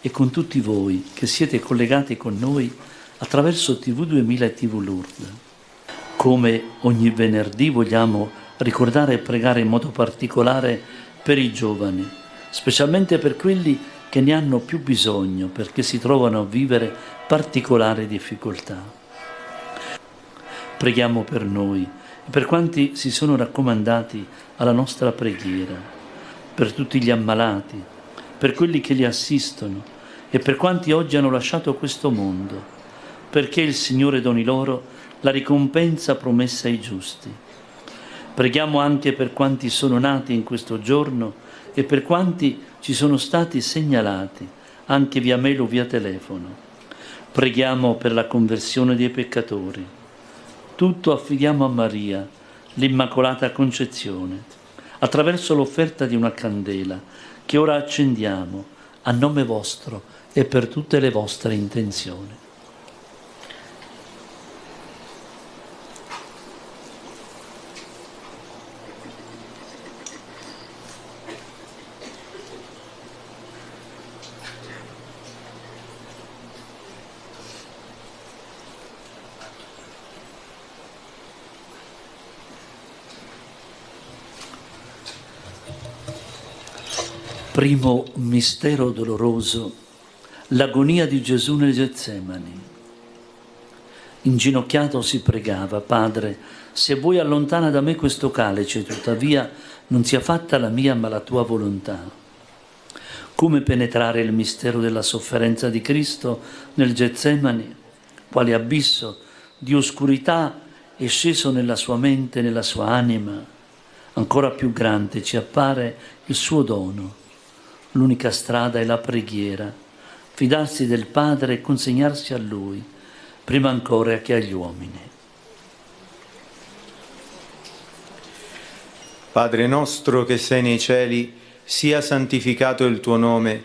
S11: e con tutti voi che siete collegati con noi attraverso TV 2000 e TV Lourdes. Come ogni venerdì vogliamo ricordare e pregare in modo particolare per i giovani, specialmente per quelli che ne hanno più bisogno perché si trovano a vivere particolari difficoltà. Preghiamo per noi, per quanti si sono raccomandati alla nostra preghiera, per tutti gli ammalati, per quelli che li assistono e per quanti oggi hanno lasciato questo mondo, perché il Signore doni loro la ricompensa promessa ai giusti. Preghiamo anche per quanti sono nati in questo giorno e per quanti ci sono stati segnalati, anche via mail o via telefono. Preghiamo per la conversione dei peccatori. Tutto affidiamo a Maria, l'Immacolata Concezione, attraverso l'offerta di una candela che ora accendiamo a nome vostro e per tutte le vostre intenzioni. Primo mistero doloroso, l'agonia di Gesù nel Getsemani. Inginocchiato si pregava: Padre, se vuoi allontana da me questo calice, tuttavia non sia fatta la mia ma la tua volontà. Come penetrare il mistero della sofferenza di Cristo nel Getsemani? Quale abisso di oscurità è sceso nella sua mente, nella sua anima? Ancora più grande ci appare il suo dono. L'unica strada è la preghiera, fidarsi del Padre e consegnarsi a Lui, prima ancora che agli uomini.
S12: Padre nostro che sei nei cieli, sia santificato il tuo nome,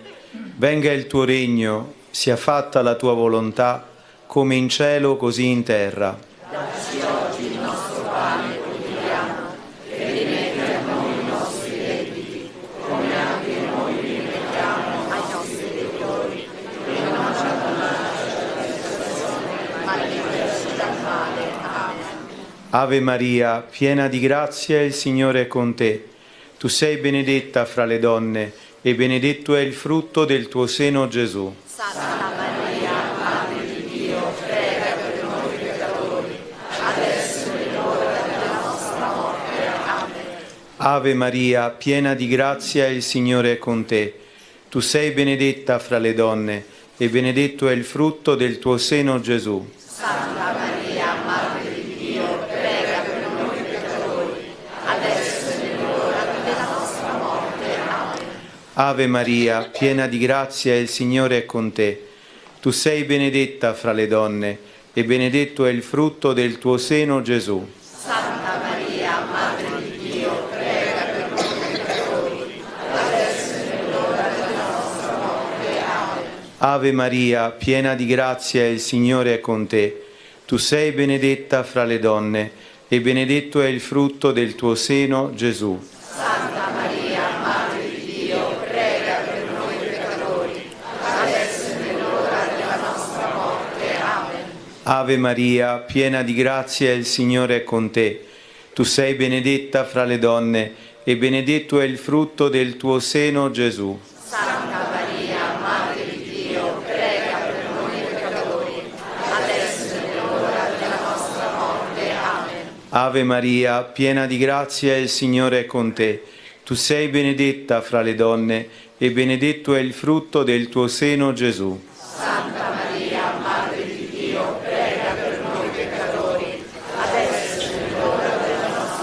S12: venga il tuo regno, sia fatta la tua volontà, come in cielo così in terra.
S2: Dacci oggi il nostro pane quotidiano e rimetti a noi i nostri debiti, come anche noi rimettiamo ai nostri debitori, e non ci abbandonare alla tentazione, ma liberaci dal male. Amen.
S12: Ave Maria, piena di grazia, il Signore è con te. Tu sei benedetta fra le donne, e benedetto è il frutto del tuo seno, Gesù.
S2: Santa Maria, Madre di Dio, prega per noi peccatori, adesso è l'ora della nostra morte. Amen.
S12: Ave Maria, piena di grazia, il Signore è con te. Tu sei benedetta fra le donne, e benedetto è il frutto del tuo seno, Gesù.
S2: Santa Maria, Madre di Dio, prega per noi peccatori, adesso è l'ora della nostra morte. Amen.
S12: Ave Maria, piena di grazia, il Signore è con te. Tu sei benedetta fra le donne, e benedetto è il frutto del tuo seno, Gesù.
S2: Santa Maria, Madre di Dio, prega per noi peccatori, adesso è l'ora della nostra morte. Amen.
S12: Ave Maria, piena di grazia, il Signore è con te. Tu sei benedetta fra le donne, e benedetto è il frutto del tuo seno, Gesù.
S2: Santa Maria, Madre di Dio, prega per noi peccatori, adesso è l'ora della nostra morte. Amen.
S12: Ave Maria, piena di grazia, il Signore è con te. Tu sei benedetta fra le donne, e benedetto è il frutto del tuo seno, Gesù.
S2: Santa Maria, Madre di Dio, prega per noi peccatori, adesso è l'ora della nostra morte. Amen.
S12: Ave Maria, piena di grazia, il Signore è con te. Tu sei benedetta fra le donne, e benedetto è il frutto del tuo seno, Gesù.
S2: Santa Maria, Madre di Dio, prega per noi peccatori, adesso è l'ora della nostra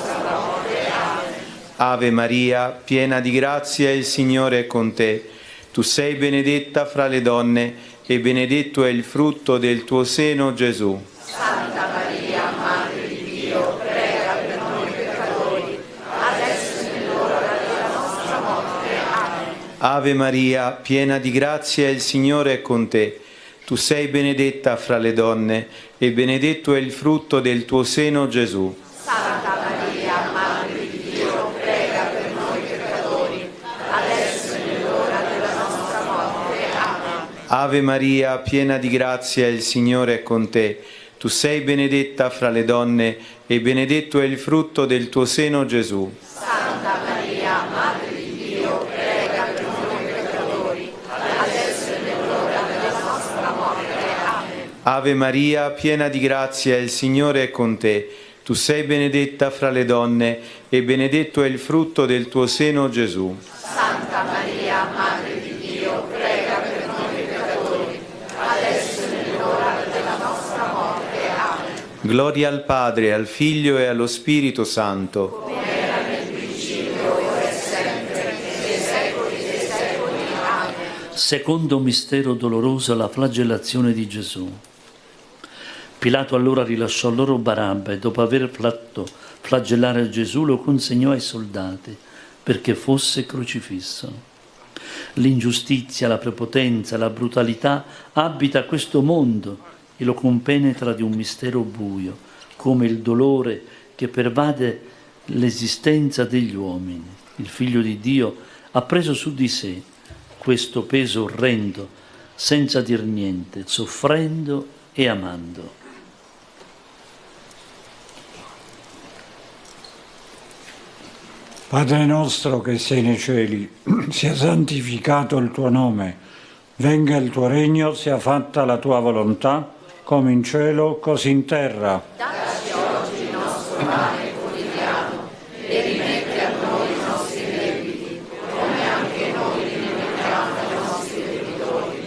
S12: Ave Maria, piena di grazia, il Signore è con te. Tu sei benedetta fra le donne e benedetto è il frutto del tuo seno, Gesù.
S2: Santa Maria, Madre di Dio, prega per noi peccatori, adesso è l'ora della nostra morte. Amen.
S12: Ave Maria, piena di grazia, il Signore è con te. Tu sei benedetta fra le donne e benedetto è il frutto del tuo seno, Gesù.
S2: Santa Maria, Madre di Dio, prega per noi peccatori, adesso è l'ora della nostra morte. Amen.
S12: Ave Maria, piena di grazia, il Signore è con te. Tu sei benedetta fra le donne e benedetto è il frutto del tuo seno, Gesù.
S2: Santa Maria, Madre di Dio, prega per noi peccatori, adesso è l'ora della nostra morte. Amen.
S12: Ave Maria, piena di grazia, il Signore è con te. Tu sei benedetta fra le donne e benedetto è il frutto del tuo seno, Gesù.
S2: Santa Maria, Madre di Dio, prega per noi peccatori, adesso è l'ora della nostra morte. Amen.
S12: Gloria al Padre, al Figlio e allo Spirito Santo.
S2: Come era nel principio, ora e sempre, nei secoli dei secoli. Amen.
S11: Secondo mistero doloroso, la flagellazione di Gesù. Pilato allora rilasciò loro Barabba e dopo aver fatto flagellare Gesù lo consegnò ai soldati perché fosse crocifisso. L'ingiustizia, la prepotenza, la brutalità abita questo mondo e lo compenetra di un mistero buio, come il dolore che pervade l'esistenza degli uomini. Il Figlio di Dio ha preso su di sé questo peso orrendo, senza dir niente, soffrendo e amando.
S13: Padre nostro che sei nei cieli, sia santificato il tuo nome, venga il tuo regno, sia fatta la tua volontà, come in cielo, così in terra.
S2: Dacci oggi il nostro pane quotidiano e rimetti a noi i nostri debiti, come anche noi li rimettiamo ai nostri debitori,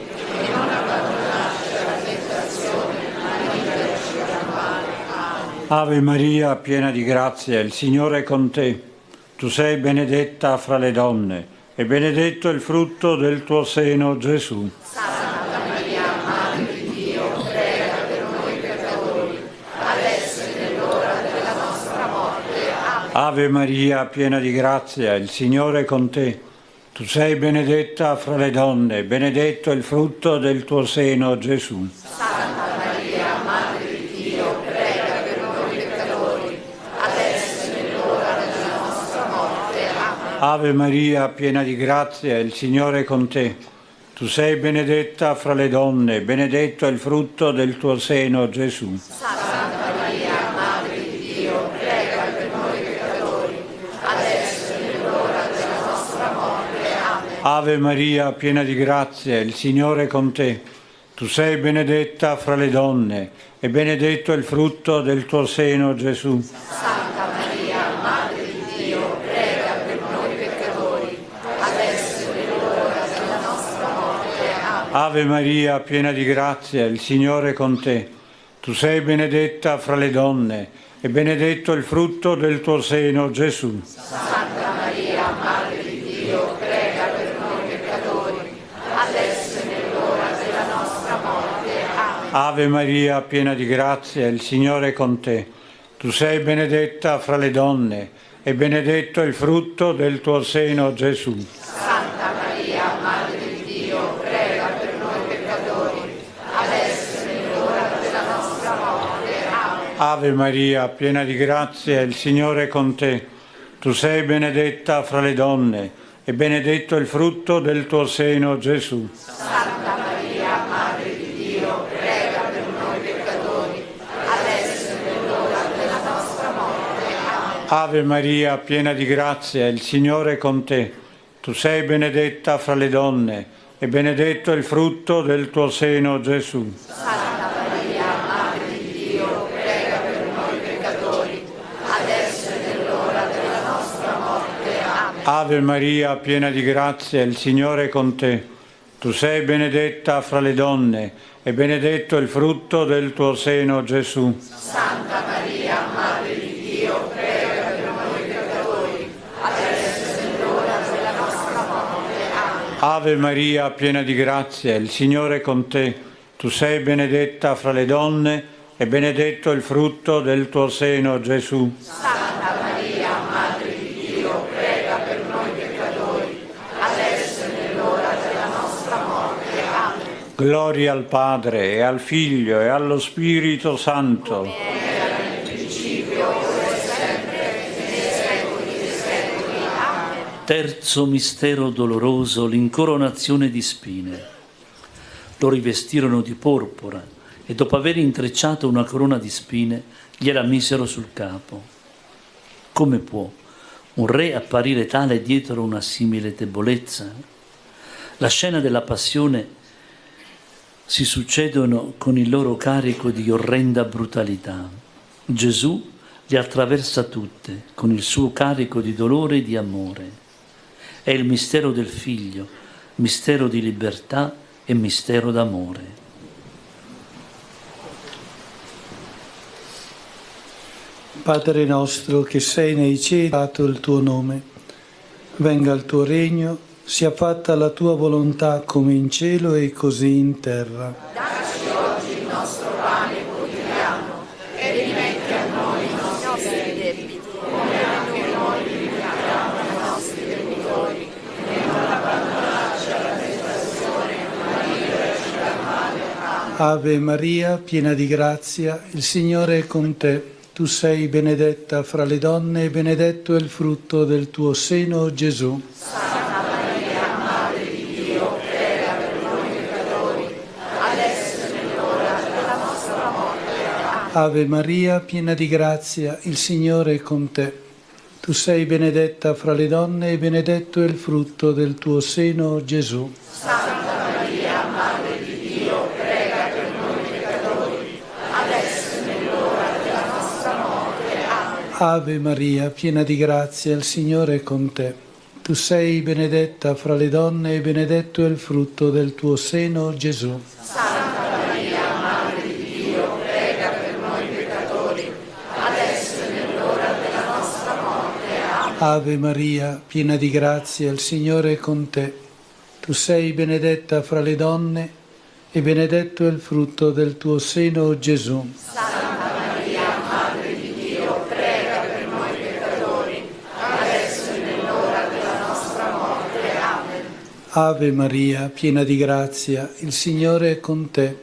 S2: e non abbandonarci alla tentazione, ma liberaci dal male. Amen.
S13: Ave Maria, piena di grazia, il Signore è con te. Tu sei benedetta fra le donne e benedetto il frutto del tuo seno, Gesù.
S2: Santa Maria, Madre di Dio, prega per noi peccatori, adesso è l'ora della nostra morte. Amen.
S13: Ave Maria, piena di grazia, il Signore è con te. Tu sei benedetta fra le donne e benedetto il frutto del tuo seno, Gesù.
S2: Santa Maria, Madre di Dio, prega per noi peccatori, adesso è l'ora della nostra morte. Amen.
S13: Ave Maria, piena di grazia, il Signore è con te. Tu sei benedetta fra le donne, benedetto è il frutto del tuo seno, Gesù.
S2: Santa Maria, Madre di Dio, prega per noi peccatori, adesso è l'ora della nostra morte. Amen.
S13: Ave Maria, piena di grazia, il Signore è con te. Tu sei benedetta fra le donne e benedetto è il frutto del tuo seno, Gesù.
S2: Santa Maria, Madre di Dio, prega per noi peccatori, adesso è l'ora della nostra morte. Amen.
S13: Ave Maria, piena di grazia, il Signore è con te. Tu sei benedetta fra le donne e benedetto il frutto del tuo seno, Gesù.
S2: Santa Maria, Madre di Dio, prega per noi peccatori, adesso è l'ora della nostra morte. Amen.
S13: Ave Maria, piena di grazia, il Signore è con te. Tu sei benedetta fra le donne e benedetto il frutto del tuo seno, Gesù.
S2: Santa Maria, Madre di Dio, prega per noi peccatori, adesso è l'ora della nostra morte. Amen.
S13: Ave Maria, piena di grazia, il Signore è con te. Tu sei benedetta fra le donne e benedetto il frutto del tuo seno, Gesù.
S2: Santa Maria, Madre di Dio, prega per noi peccatori, adesso è l'ora della nostra morte. Amen.
S13: Ave Maria, piena di grazia, il Signore è con te. Tu sei benedetta fra le donne e benedetto il frutto del tuo seno, Gesù.
S2: Santa Maria, Madre di Dio, prega per noi peccatori, adesso è l'ora della nostra morte. Amen.
S13: Ave Maria, piena di grazia, il Signore è con te. Tu sei benedetta fra le donne e benedetto il frutto del tuo seno, Gesù.
S2: Santa Maria, Madre di Dio, prega per noi peccatori, adesso
S13: Ave Maria, piena di grazia, il Signore è con te. Tu sei benedetta fra le donne e benedetto il frutto del tuo seno, Gesù.
S2: Santa Maria, Madre di Dio, prega per noi peccatori, adesso e nell'ora della nostra morte. Amen.
S13: Gloria al Padre, e al Figlio, e allo Spirito Santo.
S2: Come era nel principio, ora e sempre, nei secoli dei secoli. Amen.
S11: Terzo mistero doloroso, l'incoronazione di spine. Lo rivestirono di porpora e dopo aver intrecciato una corona di spine gliela misero sul capo. Come può un re apparire tale dietro una simile debolezza? La scena della passione si succedono con il loro carico di orrenda brutalità. Gesù le attraversa tutte con il suo carico di dolore e di amore. È il mistero del Figlio, mistero di libertà e mistero d'amore.
S14: Padre nostro che sei nei cieli, dato il tuo nome. Venga il tuo regno, sia fatta la tua volontà come in cielo e così in terra.
S2: Dacci oggi il nostro pane quotidiano e rimetti a noi i nostri debiti, come anche noi rimettiamo ai nostri debitori, e non abbandonarci alla tentazione, ma liberaci dal male. Amen.
S14: Ave Maria, piena di grazia, il Signore è con te. Tu sei benedetta fra le donne e benedetto è il frutto del tuo seno, Gesù.
S2: Santa Maria, Madre di Dio, prega per noi peccatori, adesso e nell'ora della nostra morte. Amen.
S14: Ave Maria, piena di grazia, il Signore è con te. Tu sei benedetta fra le donne e benedetto è il frutto del tuo seno, Gesù.
S2: Santa Maria, Madre di Dio, prega per noi peccatori, adesso e nell'ora della nostra morte. Amen.
S14: Ave Maria, piena di grazia, il Signore è con te. Tu sei benedetta fra le donne e benedetto è il frutto del tuo seno, Gesù.
S2: Santa Maria, Madre di Dio, prega per noi peccatori, adesso e nell'ora della nostra morte. Amen.
S14: Ave Maria, piena di grazia, il Signore è con te. Tu sei benedetta fra le donne e benedetto è il frutto del tuo seno, Gesù.
S2: Santa Maria, Madre di Dio, prega per noi peccatori, adesso e nell'ora della nostra morte. Amen.
S14: Ave Maria, piena di grazia, il Signore è con te.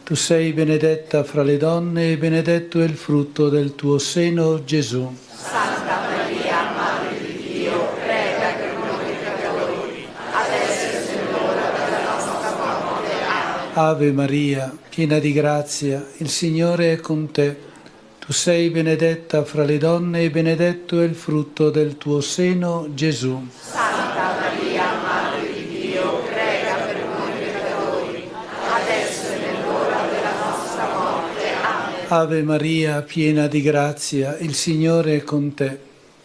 S14: Tu sei benedetta fra le donne e benedetto è il frutto del tuo seno, Gesù.
S2: Santa Maria, Madre di Dio, prega per noi peccatori, adesso e nell'ora della nostra morte. Amen.
S14: Ave Maria, piena di grazia, il Signore è con te. Tu sei benedetta fra le donne e benedetto è il frutto del tuo seno, Gesù.
S2: Santa Maria, Madre di Dio, prega per noi peccatori, adesso e nell'ora della nostra morte. Amen.
S14: Ave Maria, piena di grazia, il Signore è con te.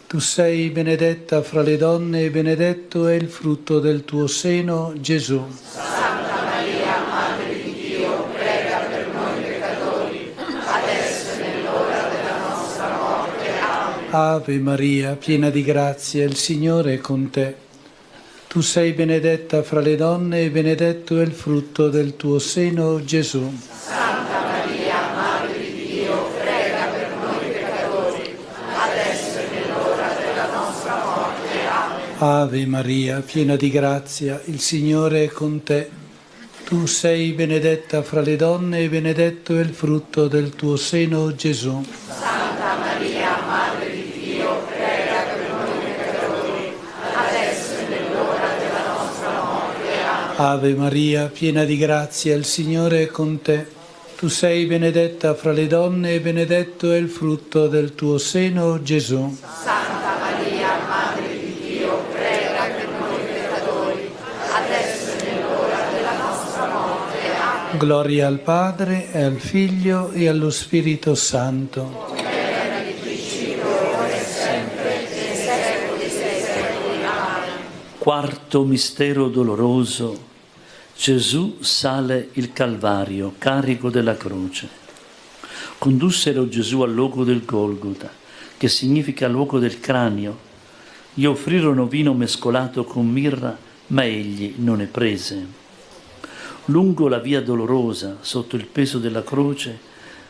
S14: Tu sei benedetta fra le donne e benedetto è il frutto del tuo seno, Gesù.
S2: Santa Maria, Madre di Dio, prega per noi peccatori, adesso e nell'ora della nostra morte. Amen.
S14: Ave Maria, piena di grazia, il Signore è con te. Tu sei benedetta fra le donne e benedetto è il frutto del tuo seno, Gesù.
S2: Santa Maria, Madre di Dio, prega per noi peccatori, adesso e nell'ora della nostra morte. Amen.
S14: Ave Maria, piena di grazia, il Signore è con te. Tu sei benedetta fra le donne e benedetto è il frutto del tuo seno, Gesù.
S2: Santa Maria, Madre di Dio, prega per noi peccatori, adesso e nell'ora della nostra morte. Amen.
S14: Ave Maria, piena di grazia, il Signore è con te. Tu sei benedetta fra le donne e benedetto è il frutto del tuo seno, Gesù.
S2: Santa Maria, Madre di Dio, prega per noi peccatori, adesso e nell'ora della nostra morte. Amen.
S14: Gloria al Padre, e al Figlio, e allo Spirito Santo.
S2: Come era nel principio, ora e sempre, nei secoli dei secoli. Amen.
S11: Quarto mistero doloroso. Gesù sale il Calvario, carico della croce. Condussero Gesù al luogo del Golgota, che significa luogo del cranio. Gli offrirono vino mescolato con mirra ma egli non ne prese. Lungo la via dolorosa, sotto il peso della croce,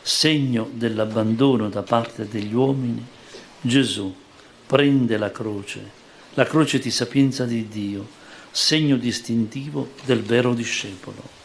S11: segno dell'abbandono da parte degli uomini, Gesù prende la croce di sapienza di Dio, segno distintivo del vero discepolo.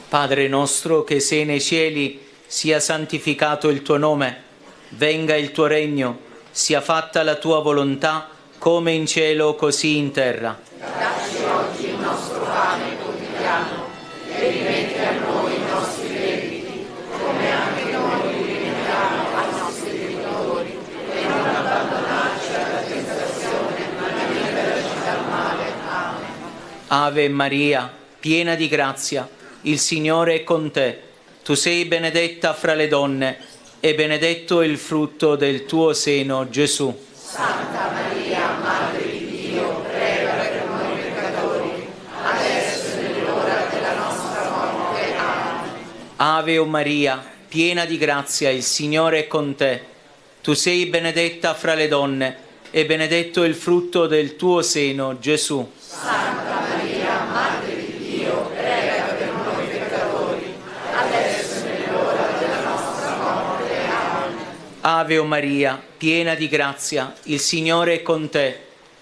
S15: Padre nostro che sei nei cieli, sia santificato il tuo nome, venga il tuo regno, sia fatta la tua volontà, come in cielo così in terra.
S2: Dacci oggi il nostro pane quotidiano e rimetti a noi i nostri debiti, come anche noi li rimettiamo ai nostri debitori, e non abbandonarci alla tentazione, ma liberaci dal male. Amen.
S15: Ave Maria, piena di grazia, il Signore è con te. Tu sei benedetta fra le donne, e benedetto il frutto del tuo seno, Gesù.
S2: Santa Maria, Madre di Dio, prega per noi peccatori, adesso è l'ora della nostra morte. Amen.
S15: Ave Maria, piena di grazia, il Signore è con te. Tu sei benedetta fra le donne, e benedetto il frutto del tuo seno, Gesù.
S2: Santa Maria, Madre di Dio, prega per noi peccatori, adesso è l'ora della nostra morte. Amen.
S15: Ave Maria, piena di grazia, il Signore è con te.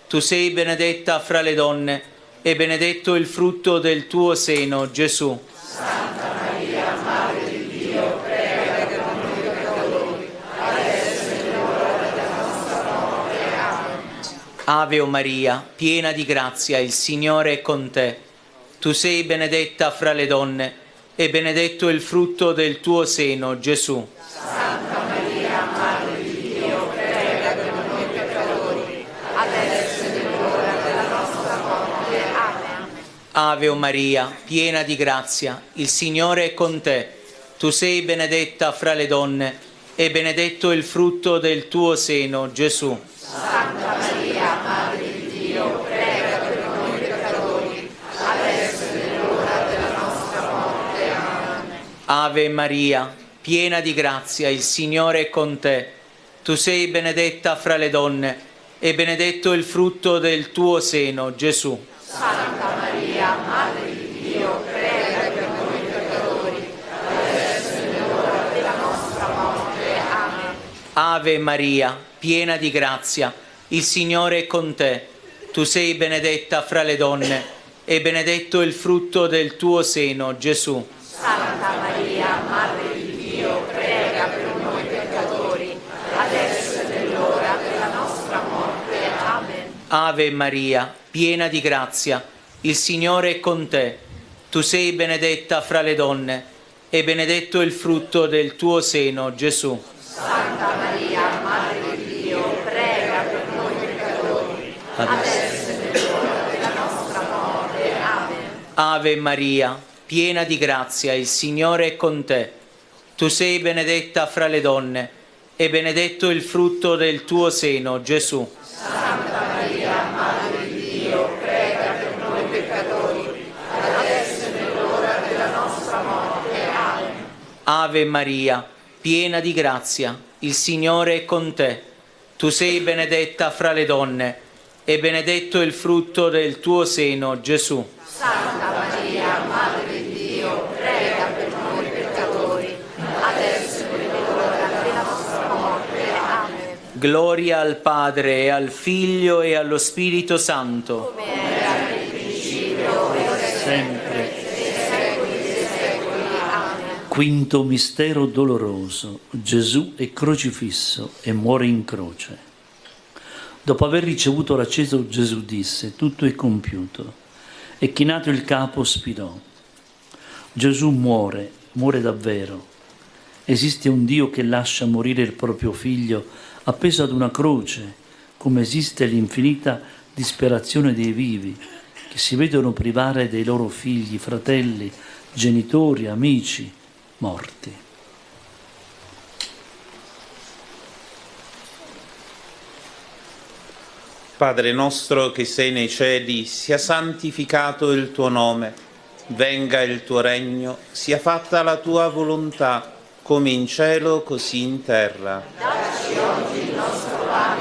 S15: Tu sei benedetta fra le donne, e benedetto il frutto del tuo seno, Gesù.
S2: Santa Maria, Madre di Dio, prega per noi peccatori, adesso è l'ora della nostra morte. Amen.
S15: Ave Maria, piena di grazia, il Signore è con te. Tu sei benedetta fra le donne, e benedetto il frutto del tuo seno, Gesù.
S2: Santa Maria, Madre di Dio, prega per noi peccatori, adesso è l'ora della nostra morte. Amen.
S15: Ave Maria, piena di grazia, il Signore è con te. Tu sei benedetta fra le donne, e benedetto il frutto del tuo seno, Gesù.
S2: Santa Maria, Madre di Dio, prega per noi peccatori, adesso è l'ora della nostra morte. Amen.
S15: Ave Maria, piena di grazia, il Signore è con te. Tu sei benedetta fra le donne, e benedetto il frutto del tuo seno, Gesù.
S2: Santa Maria, Madre di Dio, prega per noi peccatori, adesso è l'ora della nostra morte. Amen.
S15: Ave Maria, piena di grazia, il Signore è con te. Tu sei benedetta fra le donne, e benedetto il frutto del tuo seno, Gesù.
S2: Santa Maria, Madre di Dio, prega per noi peccatori, adesso è l'ora della nostra morte. Amen.
S15: Ave Maria, piena di grazia, il Signore è con te. Tu sei benedetta fra le donne, e benedetto il frutto del tuo seno, Gesù.
S2: Santa Maria, Madre di Dio, prega per noi peccatori, adesso è l'ora della nostra morte. Amen.
S15: Ave Maria, piena di grazia, il Signore è con te. Tu sei benedetta fra le donne, e benedetto il frutto del tuo seno, Gesù.
S2: Santa Maria, Madre di Dio, prega per noi peccatori, adesso è l'ora della nostra morte. Amen.
S15: Ave Maria, piena di grazia, il Signore è con te. Tu sei benedetta fra le donne, e benedetto il frutto del tuo seno, Gesù.
S2: Santa Maria, Madre di Dio, prega per noi peccatori, adesso è l'ora della nostra morte. Amen.
S15: Gloria al Padre, e al Figlio, e allo Spirito Santo.
S2: Come era nel principio, e ora e
S11: Sempre.
S2: nei secoli dei secoli. Amen.
S11: Quinto mistero doloroso. Gesù è crocifisso e muore in croce. Dopo aver ricevuto l'acceso, Gesù disse: tutto è compiuto. E chinato il capo spirò. Gesù muore davvero. Esiste un Dio che lascia morire il proprio figlio appeso ad una croce, come esiste l'infinita disperazione dei vivi, che si vedono privare dei loro figli, fratelli, genitori, amici, morti.
S12: Padre nostro che sei nei cieli, sia santificato il tuo nome, venga il tuo regno, sia fatta la tua volontà, come in cielo così in terra.
S2: Dacci oggi il nostro pane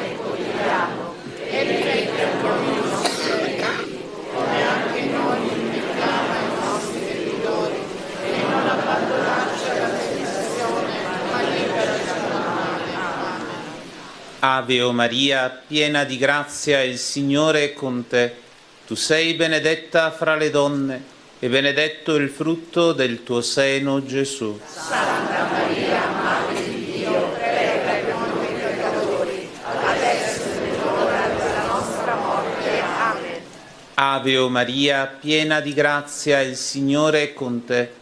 S12: Ave o Maria, piena di grazia, il Signore è con te. Tu sei benedetta fra le donne, e benedetto il frutto del tuo seno, Gesù.
S2: Santa Maria, Madre di Dio, prega per noi peccatori, adesso è l'ora della nostra morte. Amen.
S12: Ave o Maria, piena di grazia, il Signore è con te.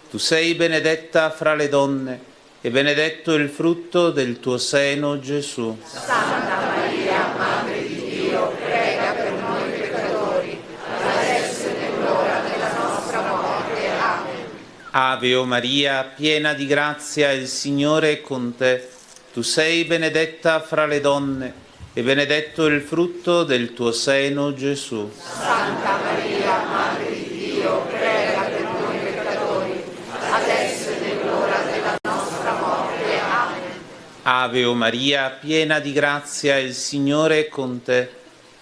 S12: Tu sei benedetta fra le donne, e benedetto il frutto del tuo seno, Gesù.
S2: Santa Maria, Madre di Dio, prega per noi peccatori, adesso è l'ora della nostra morte. Amen.
S12: Ave o Maria, piena di grazia, il Signore è con te. Tu sei benedetta fra le donne, e benedetto il frutto del tuo seno, Gesù.
S2: Santa Maria, Madre di Dio, prega per noi peccatori, adesso è l'ora della nostra morte. Amen.
S12: Ave o Maria, piena di grazia, il Signore è con te.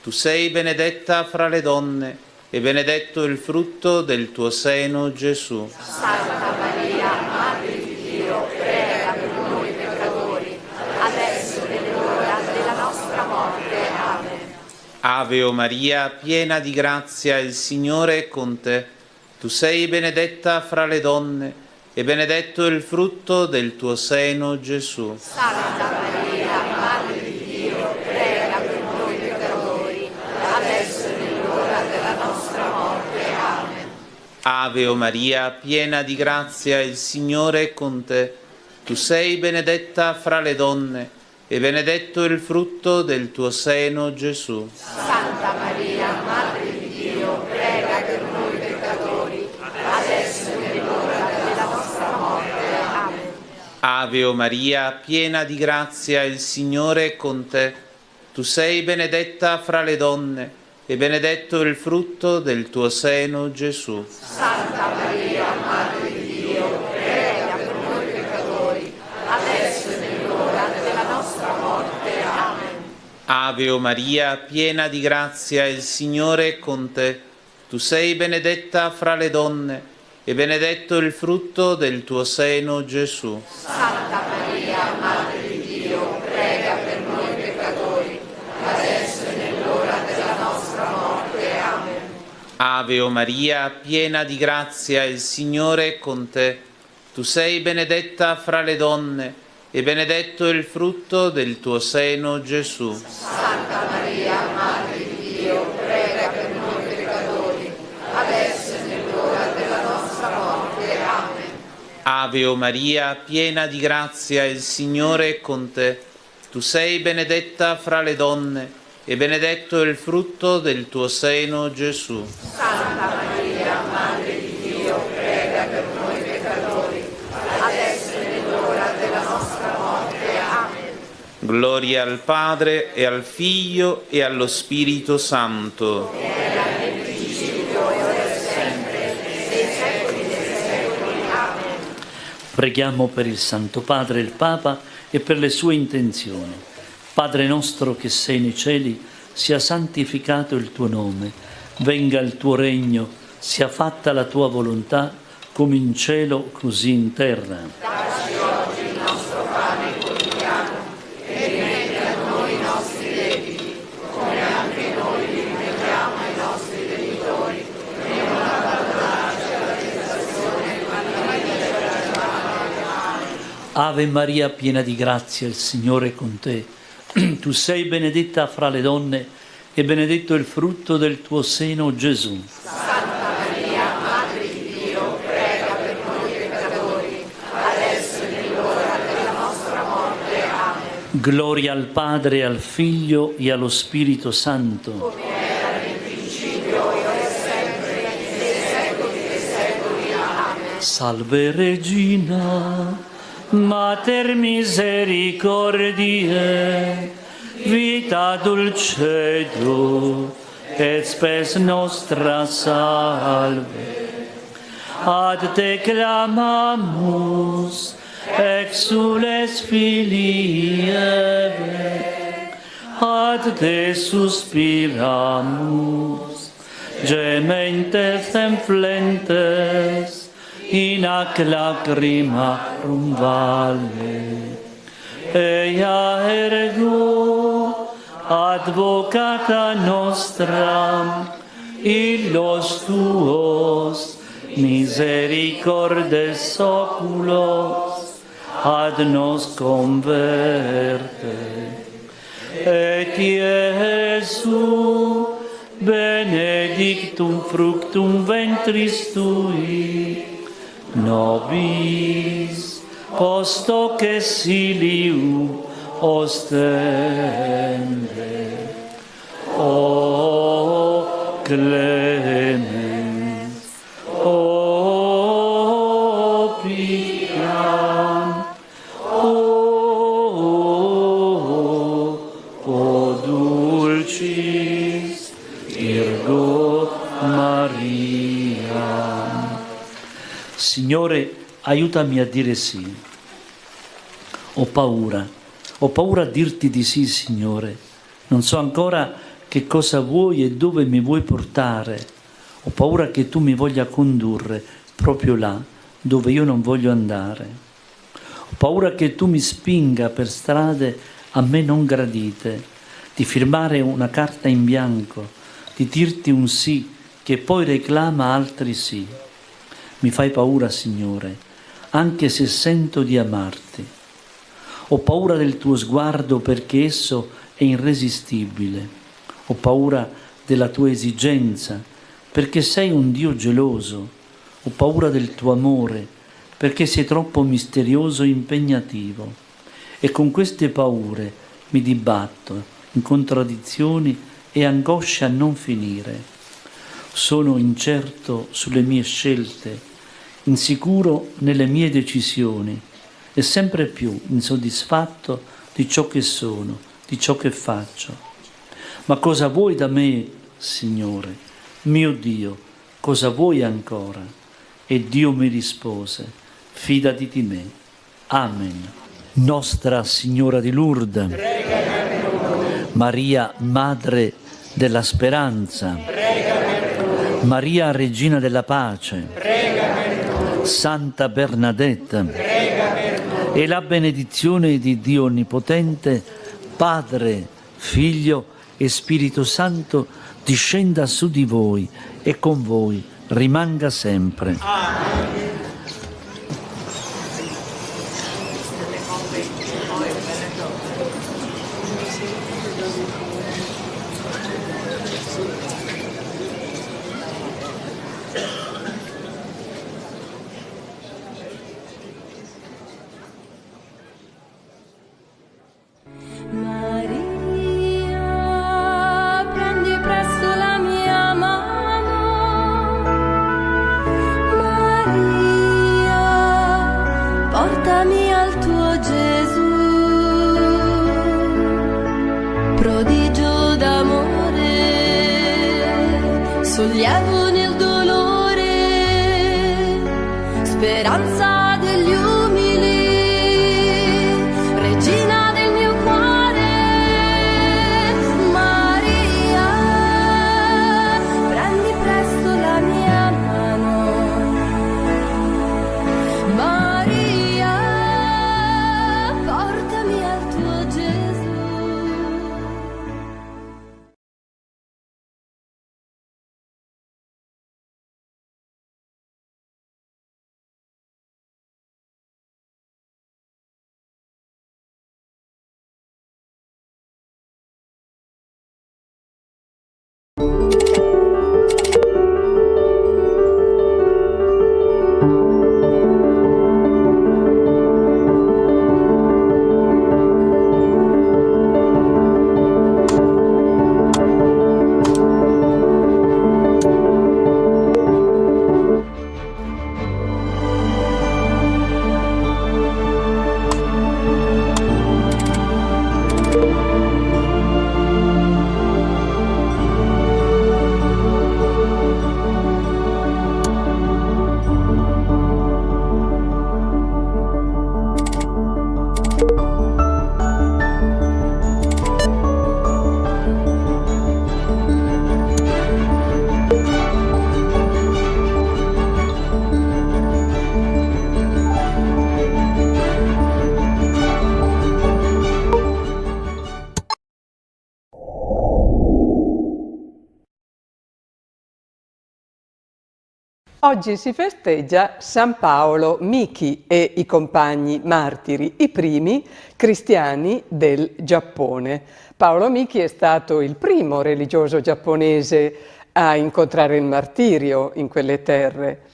S12: Tu sei benedetta fra le donne, e benedetto il frutto del tuo seno, Gesù.
S2: Santa Maria, Madre di Dio, prega per noi peccatori, adesso è l'ora della nostra morte. Amen.
S12: Ave o Maria, piena di grazia, il Signore è con te. Tu sei benedetta fra le donne, e benedetto il frutto del tuo seno, Gesù.
S2: Santa Maria, Madre di Dio, prega per noi peccatori, adesso è l'ora della nostra morte. Amen.
S12: Ave o Maria, piena di grazia, il Signore è con te. Tu sei benedetta fra le donne, e benedetto il frutto del tuo seno, Gesù.
S2: Santa Maria, Madre di Dio, prega per noi peccatori, adesso è l'ora della nostra morte. Amen.
S12: Ave o Maria, piena di grazia, il Signore è con te. Tu sei benedetta fra le donne, e benedetto il frutto del tuo seno, Gesù.
S2: Santa Maria, Madre di Dio, prega per noi peccatori, adesso è l'ora della nostra morte. Amen.
S12: Ave o Maria, piena di grazia, il Signore è con te. Tu sei benedetta fra le donne, e benedetto il frutto del tuo seno, Gesù.
S2: Santa Maria, Madre di Dio, prega per noi peccatori, adesso è l'ora della nostra morte. Amen.
S12: Ave o Maria, piena di grazia, il Signore è con te. Tu sei benedetta fra le donne, e benedetto il frutto del tuo seno, Gesù.
S2: Santa Maria, Madre di Dio, prega per noi peccatori, adesso è l'ora della nostra morte. Amen.
S12: Ave o Maria, piena di grazia, il Signore è con te. Tu sei benedetta fra le donne, e benedetto il frutto del tuo seno, Gesù.
S2: Santa Maria, Madre di Dio, prega per noi peccatori, adesso è l'ora della nostra morte. Amen.
S12: Gloria al Padre, e al Figlio, e allo Spirito Santo.
S2: Era nel principio e ora e sempre, nei secoli dei secoli. Amen.
S11: Preghiamo per il Santo Padre, il Papa, e per le sue intenzioni. Padre nostro che sei nei cieli, sia santificato il tuo nome, venga il tuo regno, sia fatta la tua volontà, come in cielo così in terra.
S2: Dacci oggi il nostro pane quotidiano, e rimetti a noi i nostri debiti, come anche noi li rimettiamo ai nostri debitori, e non abbandonarci alla tentazione, ma liberaci dal male. Amen.
S11: Ave Maria, piena di grazia, il Signore è con te. Tu sei benedetta fra le donne, e benedetto il frutto del tuo seno, Gesù.
S2: Santa Maria, Madre di Dio, prega per noi peccatori, adesso è l'ora della nostra morte. Amen.
S11: Gloria al Padre, al Figlio e allo Spirito Santo.
S2: Come era nel principio, e ora e sempre, nei secoli dei secoli. Amen.
S11: Salve Regina, Mater misericordiae, vita dulcedo, et spes nostra salve. Ad te clamamus, exules filii Eve, ad te suspiramus, gementes et flentes, in ac lacrimarum vale. Ea ergo advocata nostra, illos tuos, misericordes oculos, ad nos converte. Et Iesu, benedictum fructum ventris tui, nobis post hoc exilium ostende. O clemens, o picam, o dulcis Virgo Maria. Signore, aiutami a dire sì. Ho paura a dirti di sì, Signore. Non so ancora che cosa vuoi e dove mi vuoi portare. Ho paura che tu mi voglia condurre proprio là dove io non voglio andare. Ho paura che tu mi spinga per strade a me non gradite, di firmare una carta in bianco, di dirti un sì che poi reclama altri sì. Mi fai paura, Signore, anche se sento di amarti. Ho paura del tuo sguardo perché esso è irresistibile. Ho paura della tua esigenza perché sei un Dio geloso. Ho paura del tuo amore perché sei troppo misterioso e impegnativo. E con queste paure mi dibatto in contraddizioni e angosce a non finire. Sono incerto sulle mie scelte, insicuro nelle mie decisioni e sempre più insoddisfatto di ciò che sono, di ciò che faccio. Ma cosa vuoi da me, Signore? Mio Dio, cosa vuoi ancora? E Dio mi rispose, fidati di me. Amen. Nostra Signora di Lourdes, Maria, Madre della Speranza, Maria, Regina della Pace, Santa Bernadette, e la benedizione di Dio Onnipotente, Padre, Figlio e Spirito Santo discenda su di voi e con voi rimanga sempre.
S15: Amen.
S10: Portami al tuo Gesù, prodigio d'amore, sollievo nel dolore, speranza degli umili, regina del mio cuore. Maria, prendi presto la mia mano. Maria, portami al tuo Gesù.
S16: Oggi si festeggia San Paolo Miki e i compagni martiri, i primi cristiani del Giappone. Paolo Miki è stato il primo religioso giapponese a incontrare il martirio in quelle terre.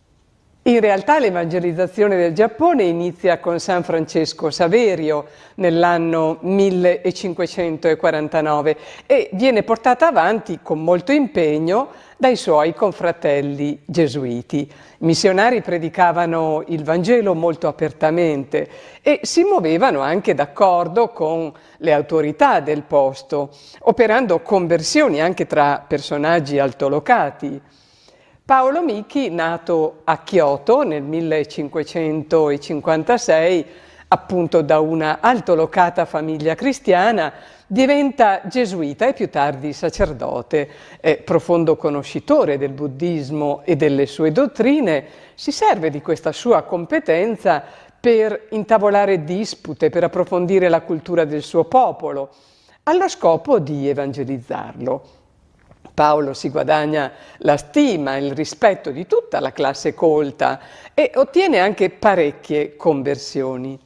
S16: In realtà l'evangelizzazione del Giappone inizia con San Francesco Saverio nell'anno 1549 e viene portata avanti con molto impegno dai suoi confratelli gesuiti. I missionari predicavano il Vangelo molto apertamente e si muovevano anche d'accordo con le autorità del posto, operando conversioni anche tra personaggi altolocati. Paolo Miki, nato a Kyoto nel 1556, appunto da una altolocata famiglia cristiana, diventa gesuita e più tardi sacerdote. Profondo conoscitore del buddismo e delle sue dottrine, si serve di questa sua competenza per intavolare dispute, per approfondire la cultura del suo popolo, allo scopo di evangelizzarlo. Paolo si guadagna la stima e il rispetto di tutta la classe colta e ottiene anche parecchie conversioni.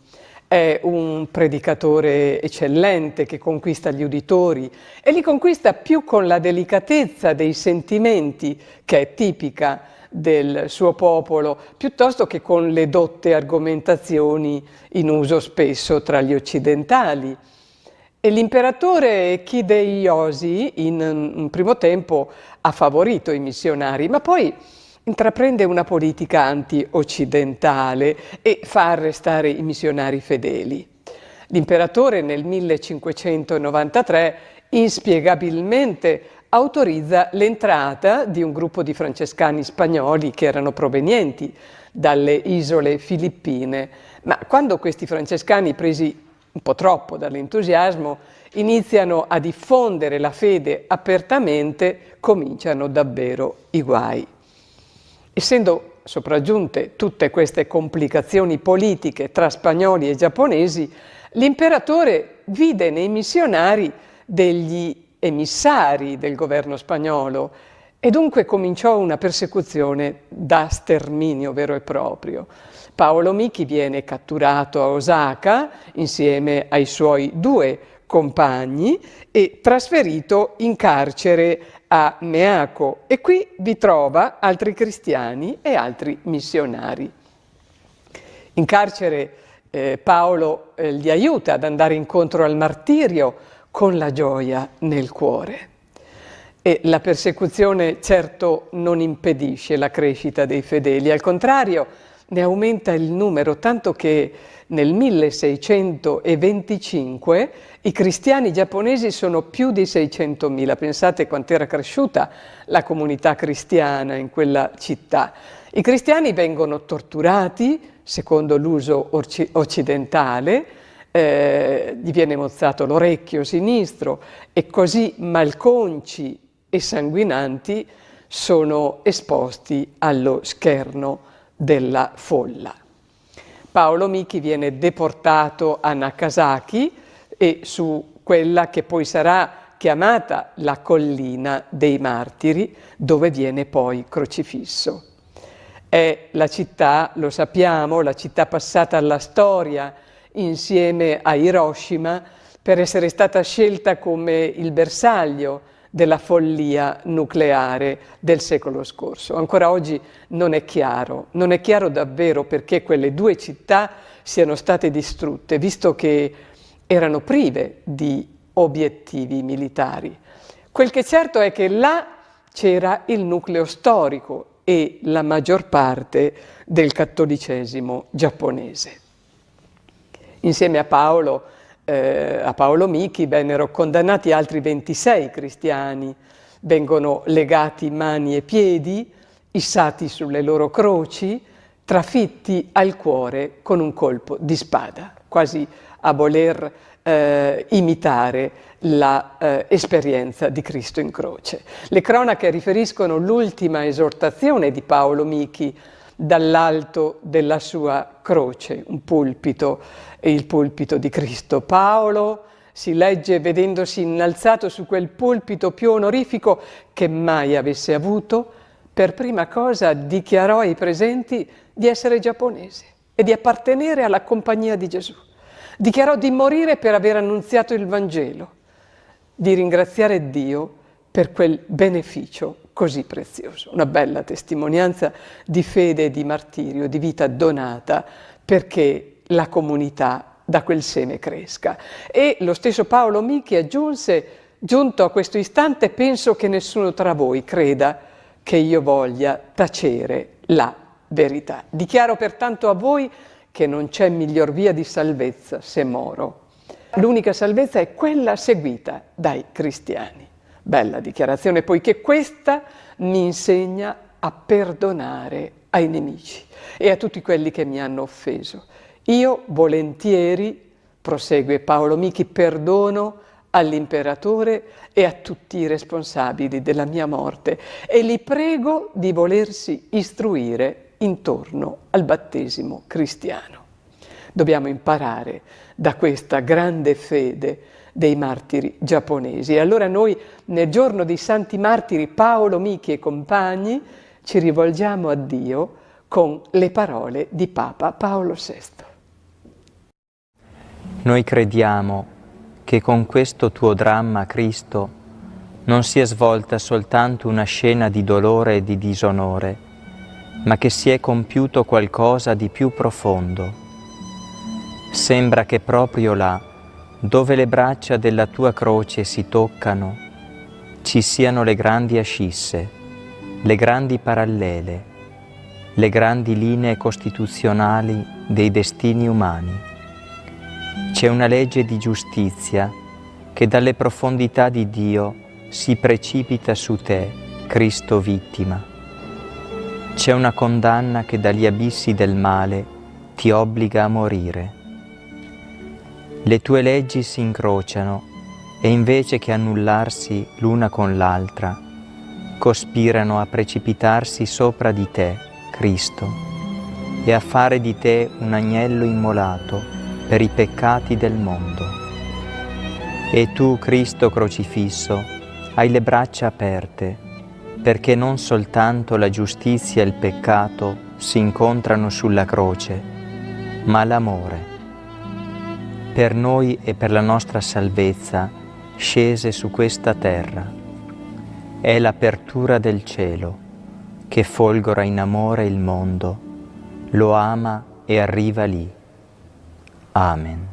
S16: È un predicatore eccellente che conquista gli uditori e li conquista più con la delicatezza dei sentimenti che è tipica del suo popolo, piuttosto che con le dotte argomentazioni in uso spesso tra gli occidentali. E l'imperatore Hideyoshi in un primo tempo ha favorito i missionari, ma poi intraprende una politica anti-occidentale e fa arrestare i missionari fedeli. L'imperatore nel 1593 inspiegabilmente autorizza l'entrata di un gruppo di francescani spagnoli che erano provenienti dalle isole Filippine, ma quando questi francescani, presi un po' troppo dall'entusiasmo, iniziano a diffondere la fede apertamente, cominciano davvero i guai. Essendo sopraggiunte tutte queste complicazioni politiche tra spagnoli e giapponesi, l'imperatore vide nei missionari degli emissari del governo spagnolo e dunque cominciò una persecuzione da sterminio vero e proprio. Paolo Miki viene catturato a Osaka insieme ai suoi 2 compagni e trasferito in carcere a Meako, e qui vi trova altri cristiani e altri missionari. In carcere Paolo gli aiuta ad andare incontro al martirio con la gioia nel cuore. E la persecuzione certo non impedisce la crescita dei fedeli, al contrario ne aumenta il numero, tanto che nel 1625 i cristiani giapponesi sono più di 600.000. Pensate quanto era cresciuta la comunità cristiana in quella città. I cristiani vengono torturati secondo l'uso occidentale, gli viene mozzato l'orecchio sinistro e così malconci e sanguinanti sono esposti allo scherno della folla. Paolo Miki viene deportato a Nagasaki e su quella che poi sarà chiamata la collina dei martiri, dove viene poi crocifisso. È la città, lo sappiamo, la città passata alla storia insieme a Hiroshima per essere stata scelta come il bersaglio della follia nucleare del secolo scorso. Ancora oggi non è chiaro davvero perché quelle 2 città siano state distrutte, visto che erano prive di obiettivi militari. Quel che è certo è che là c'era il nucleo storico e la maggior parte del cattolicesimo giapponese. Insieme a Paolo Miki vennero condannati altri 26 cristiani, vengono legati mani e piedi, issati sulle loro croci, trafitti al cuore con un colpo di spada, quasi a voler imitare l'esperienza di Cristo in croce. Le cronache riferiscono l'ultima esortazione di Paolo Miki dall'alto della sua croce, un pulpito, il pulpito di Cristo. Paolo, si legge vedendosi innalzato su quel pulpito più onorifico che mai avesse avuto, per prima cosa dichiarò ai presenti di essere giapponese e di appartenere alla compagnia di Gesù. Dichiarò di morire per aver annunziato il Vangelo, di ringraziare Dio per quel beneficio così prezioso. Una bella testimonianza di fede e di martirio, di vita donata perché la comunità da quel seme cresca. E lo stesso Paolo Michi aggiunse: giunto a questo istante penso che nessuno tra voi creda che io voglia tacere la verità. Dichiaro pertanto a voi che non c'è miglior via di salvezza se moro. L'unica salvezza è quella seguita dai cristiani. Bella dichiarazione, poiché questa mi insegna a perdonare ai nemici e a tutti quelli che mi hanno offeso. Io volentieri, prosegue Paolo Michi, perdono all'imperatore e a tutti i responsabili della mia morte e li prego di volersi istruire intorno al battesimo cristiano. Dobbiamo imparare da questa grande fede dei martiri giapponesi. E allora noi, nel giorno dei santi martiri Paolo Michi e compagni, ci rivolgiamo a Dio con le parole di Papa Paolo VI.
S17: Noi crediamo che con questo tuo dramma, Cristo, non sia svolta soltanto una scena di dolore e di disonore, ma che si è compiuto qualcosa di più profondo. Sembra che proprio là, dove le braccia della tua croce si toccano, ci siano le grandi ascisse, le grandi parallele, le grandi linee costituzionali dei destini umani. C'è una legge di giustizia che dalle profondità di Dio si precipita su te, Cristo vittima. C'è una condanna che dagli abissi del male ti obbliga a morire. Le tue leggi si incrociano e invece che annullarsi l'una con l'altra, cospirano a precipitarsi sopra di te, Cristo, e a fare di te un agnello immolato per i peccati del mondo. E tu, Cristo crocifisso, hai le braccia aperte, perché non soltanto la giustizia e il peccato si incontrano sulla croce, ma l'amore. Per noi e per la nostra salvezza scese su questa terra. È l'apertura del cielo che folgora in amore il mondo, lo ama e arriva lì. Amen.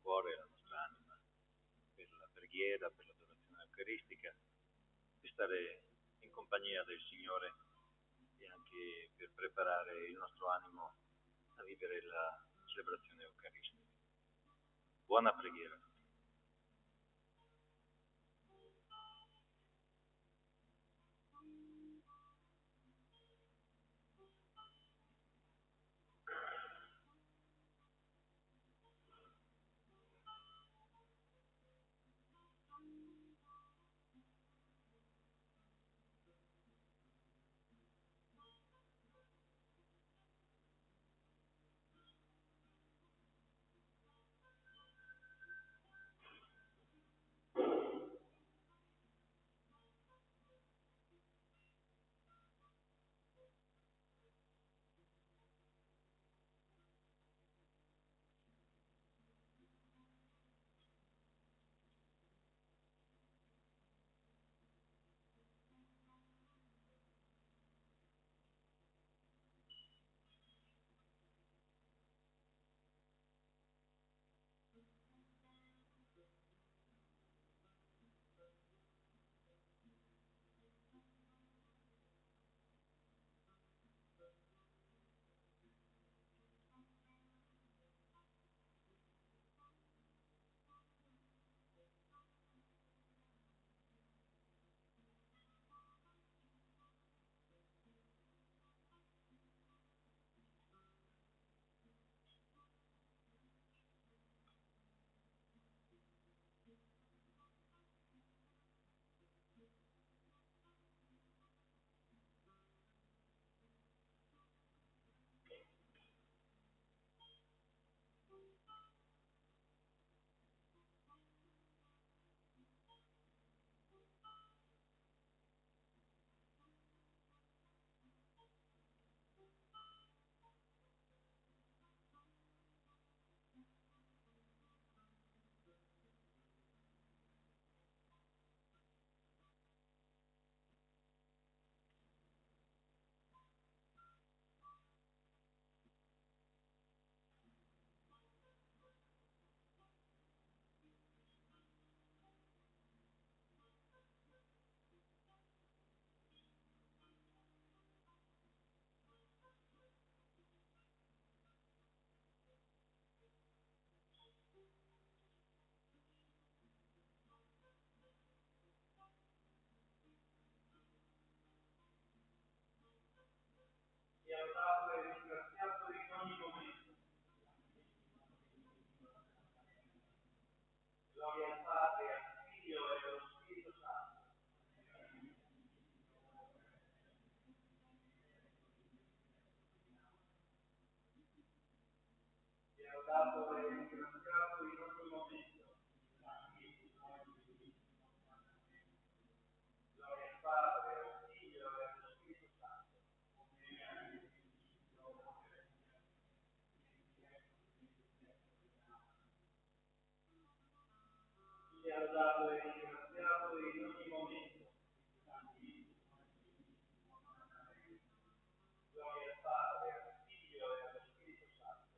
S18: cuore, la nostra anima per la preghiera, per l'adorazione eucaristica, e stare in compagnia del Signore e anche per preparare il nostro animo a vivere la celebrazione eucaristica. Buona preghiera.
S19: Sia lodato e ringraziato in ogni momento. Gloria al Padre, al Figlio e allo Spirito Santo. Sia lodato e ringraziato in ogni momento. Gloria al Padre, al Figlio e allo Spirito Santo. Sia lodato e ringraziato in ogni momento. Gloria al Padre, al Figlio e allo Spirito Santo.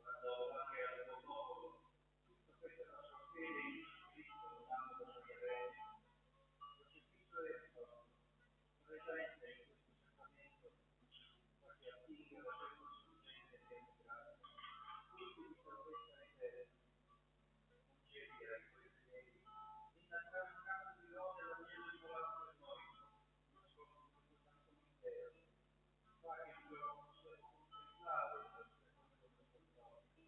S19: Guardo anche al tuo popolo, tutto questo è la sua fede in Gesù Cristo, donando la sua regno. Lo Spirito Santo, precisamente in questo sacramento, perché affinché la sua consulente sia integrata. Quindi di salvezza eterna, concedi ai tuoi fedeli, innalzare un canto di lode all'agnello immolato per noi, nascosto in questo santo mistero. Fa che il giorno possiamo contemplare il nostro sacerdote,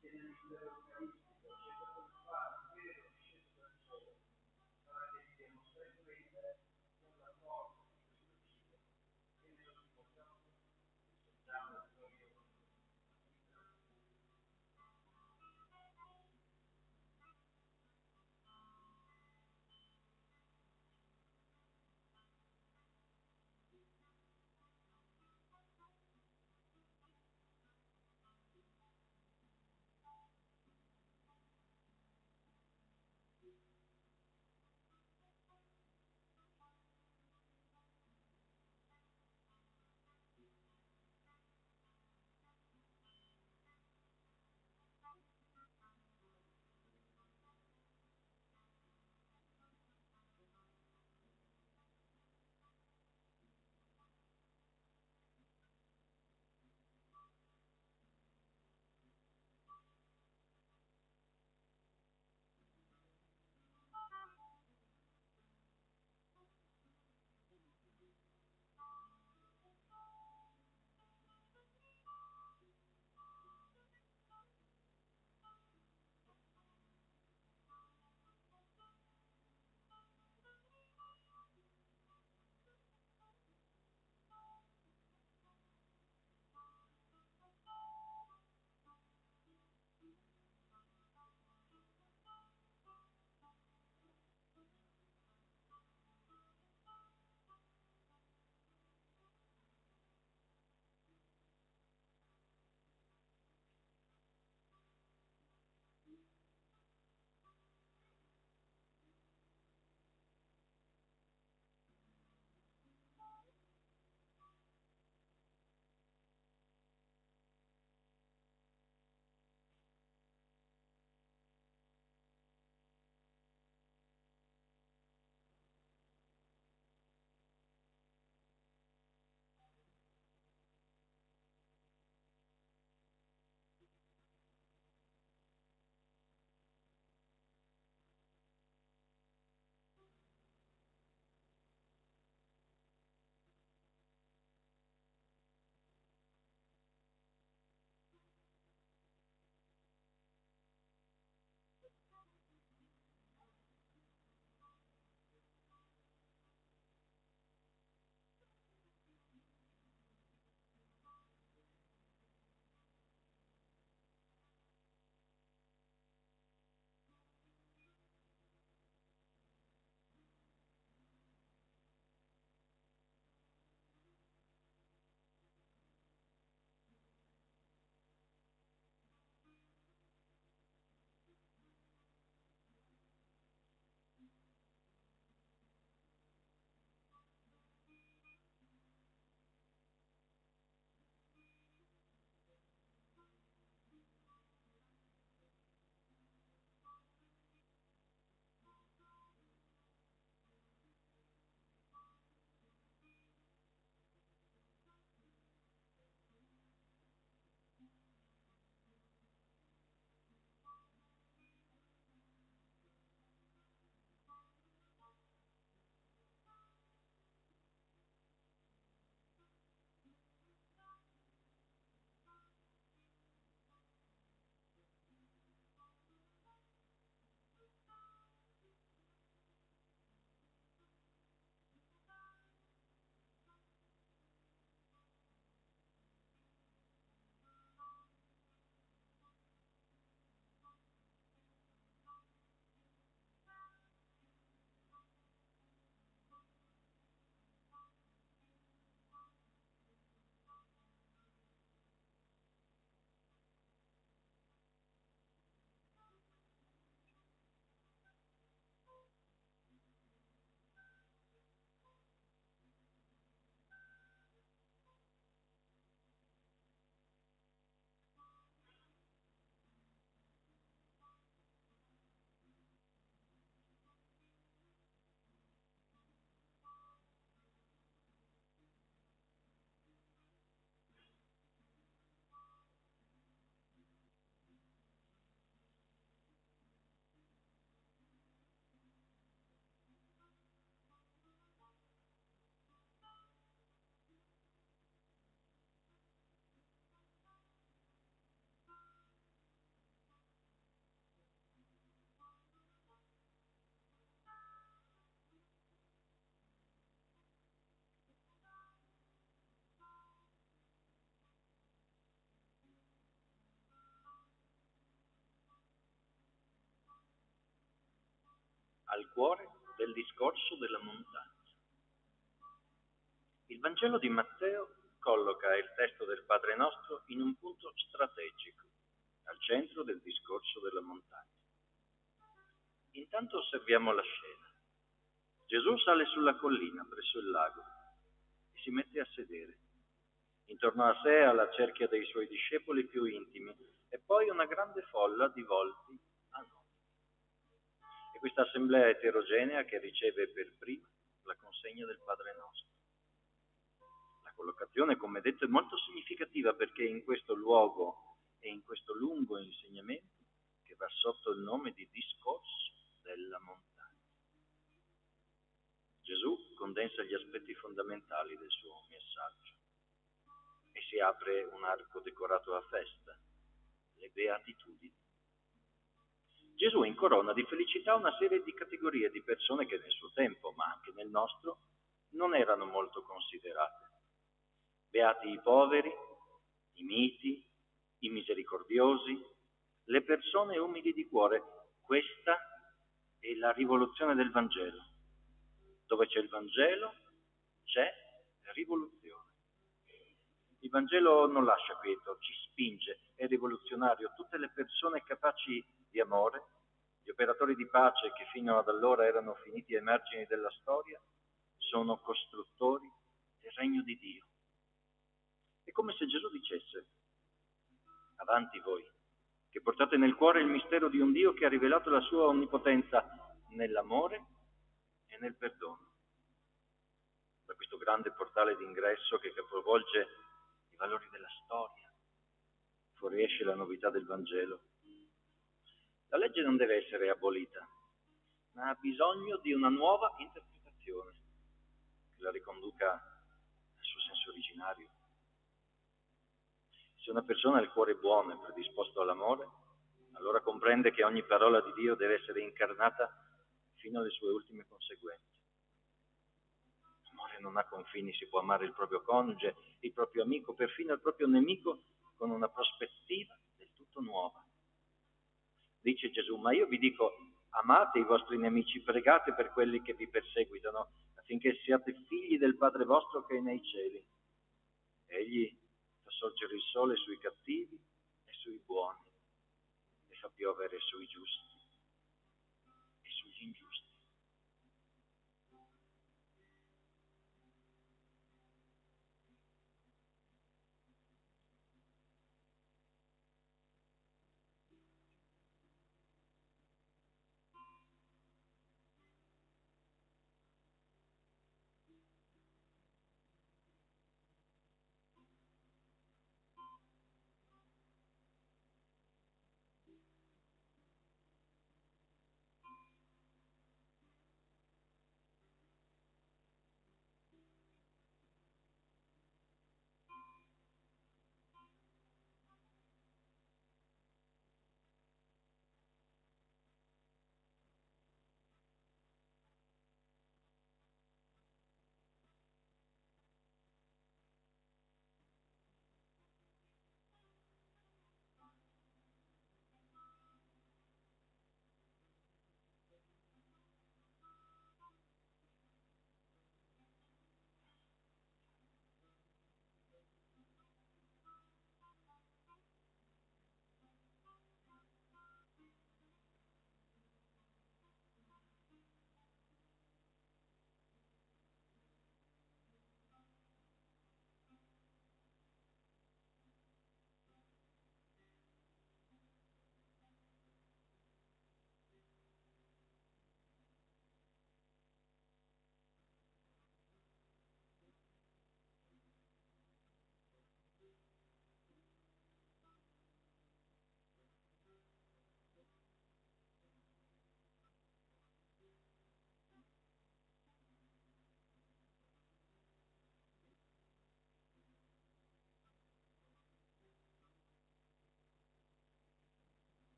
S19: che nel mistero eucaristico, scelto col pane, vero, scelto dal cielo, farà che siamo sempre
S18: al cuore del discorso della montagna. Il Vangelo di Matteo colloca il testo del Padre Nostro in un punto strategico, al centro del discorso della montagna. Intanto osserviamo la scena. Gesù sale sulla collina presso il lago e si mette a sedere. Intorno a sé ha la cerchia dei suoi discepoli più intimi e poi una grande folla di volti anonimi. E questa assemblea eterogenea che riceve per prima la consegna del Padre Nostro. La collocazione, come detto, è molto significativa perché in questo luogo e in questo lungo insegnamento, che va sotto il nome di discorso della montagna, Gesù condensa gli aspetti fondamentali del suo messaggio e si apre un arco decorato a festa, le beatitudini. Gesù incorona di felicità una serie di categorie di persone che nel suo tempo, ma anche nel nostro, non erano molto considerate. Beati i poveri, i miti, i misericordiosi, le persone umili di cuore. Questa è la rivoluzione del Vangelo. Dove c'è il Vangelo, c'è rivoluzione. Il Vangelo non lascia quieto, ci spinge, è rivoluzionario. Tutte le persone capaci di amore, gli operatori di pace che fino ad allora erano finiti ai margini della storia, sono costruttori del regno di Dio. È come se Gesù dicesse: avanti voi, che portate nel cuore il mistero di un Dio che ha rivelato la sua onnipotenza nell'amore e nel perdono. Da questo grande portale d'ingresso che capovolge i valori della storia, fuoriesce la novità del Vangelo. La legge non deve essere abolita, ma ha bisogno di una nuova interpretazione che la riconduca al suo senso originario. Se una persona ha il cuore buono e predisposto all'amore, allora comprende che ogni parola di Dio deve essere incarnata fino alle sue ultime conseguenze. L'amore non ha confini, si può amare il proprio coniuge, il proprio amico, perfino il proprio nemico, con una prospettiva del tutto nuova. Dice Gesù: ma io vi dico, amate i vostri nemici, pregate per quelli che vi perseguitano, affinché siate figli del Padre vostro che è nei cieli. Egli fa sorgere il sole sui cattivi e sui buoni, e fa piovere sui giusti e sugli ingiusti.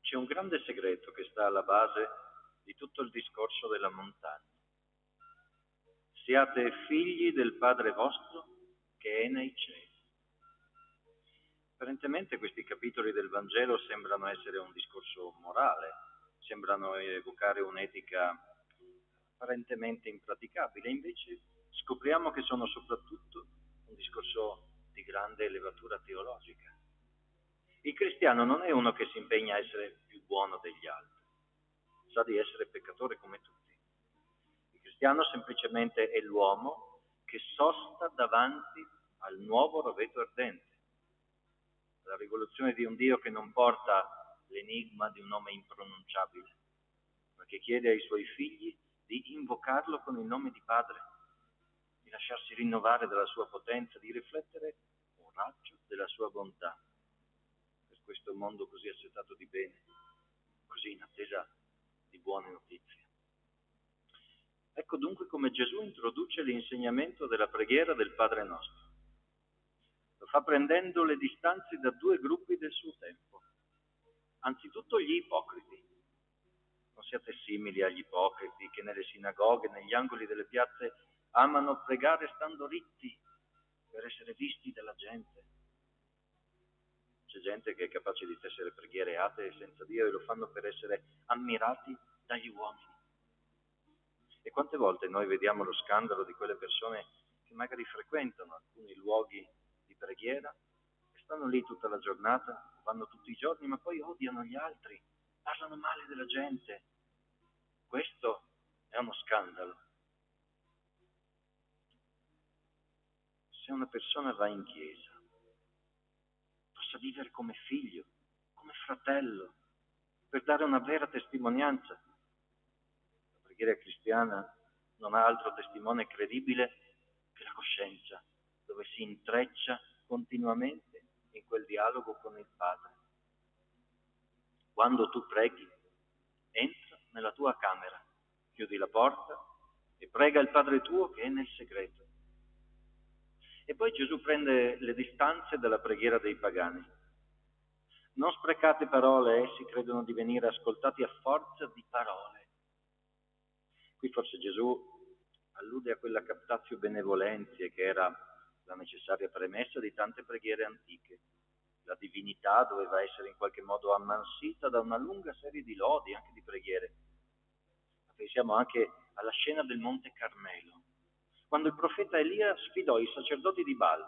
S18: C'è un grande segreto che sta alla base di tutto il discorso della montagna. Siate figli del Padre vostro che è nei cieli. Apparentemente questi capitoli del Vangelo sembrano essere un discorso morale, sembrano evocare un'etica apparentemente impraticabile, invece scopriamo che sono soprattutto un discorso di grande elevatura teologica. Il cristiano non è uno che si impegna a essere più buono degli altri, sa di essere peccatore come tutti. Il cristiano semplicemente è l'uomo che sosta davanti al nuovo roveto ardente, la rivoluzione di un Dio che non porta l'enigma di un nome impronunciabile, ma che chiede ai suoi figli di invocarlo con il nome di Padre, di lasciarsi rinnovare dalla sua potenza, di riflettere un raggio della sua bontà per questo mondo così assetato di bene, così in attesa di buone notizie. Ecco dunque come Gesù introduce l'insegnamento della preghiera del Padre nostro. Lo fa prendendo le distanze da due gruppi del suo tempo. Anzitutto gli ipocriti. Non siate simili agli ipocriti che nelle sinagoghe, negli angoli delle piazze, amano pregare stando ritti per essere visti dalla gente. C'è gente che è capace di tessere preghiere atee senza Dio e lo fanno per essere ammirati dagli uomini. E quante volte noi vediamo lo scandalo di quelle persone che magari frequentano alcuni luoghi di preghiera e stanno lì tutta la giornata, vanno tutti i giorni, ma poi odiano gli altri, parlano male della gente. Questo è uno scandalo. Se una persona va in chiesa, possa vivere come figlio, come fratello, per dare una vera testimonianza. La preghiera cristiana non ha altro testimone credibile che la coscienza, dove si intreccia continuamente in quel dialogo con il Padre. Quando tu preghi, entra nella tua camera, chiudi la porta e prega il Padre tuo che è nel segreto. E poi Gesù prende le distanze dalla preghiera dei pagani. Non sprecate parole, essi credono di venire ascoltati a forza di parole. Qui forse Gesù allude a quella captatio benevolentiae che era la necessaria premessa di tante preghiere antiche. La divinità doveva essere in qualche modo ammansita da una lunga serie di lodi, anche di preghiere. Ma pensiamo anche alla scena del Monte Carmelo, quando il profeta Elia sfidò i sacerdoti di Baal.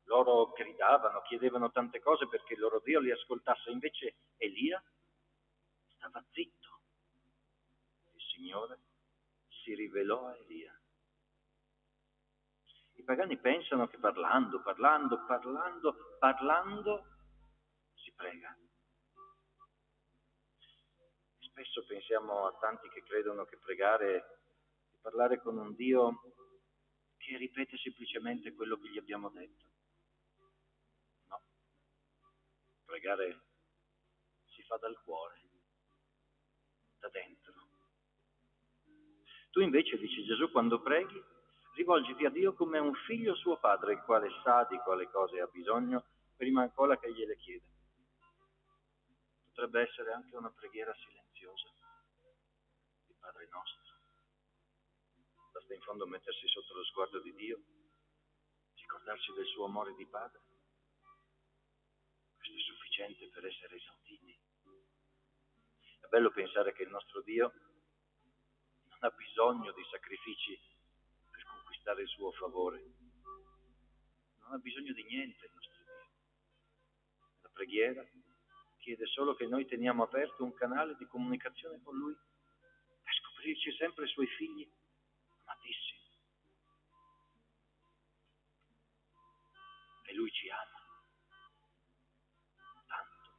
S18: Loro gridavano, chiedevano tante cose perché il loro Dio li ascoltasse, invece Elia stava zitto. Il Signore si rivelò a Elia. I pagani pensano che parlando si prega. Spesso pensiamo a tanti che credono che pregare è parlare con un Dio che ripete semplicemente quello che gli abbiamo detto. No, pregare si fa dal cuore, da dentro. Tu invece, dice Gesù, quando preghi, rivolgiti a Dio come un figlio suo padre, il quale sa di quale cose ha bisogno prima ancora che gliele chieda. Potrebbe essere anche una preghiera silenziosa, il Padre nostro. Basta in fondo mettersi sotto lo sguardo di Dio, ricordarsi del suo amore di Padre. Questo è sufficiente per essere esauditi. È bello pensare che il nostro Dio non ha bisogno di sacrifici per conquistare il suo favore. Non ha bisogno di niente il nostro Dio. La preghiera chiede solo che noi teniamo aperto un canale di comunicazione con Lui per scoprirci sempre Suoi figli amatissimi. E Lui ci ama tanto.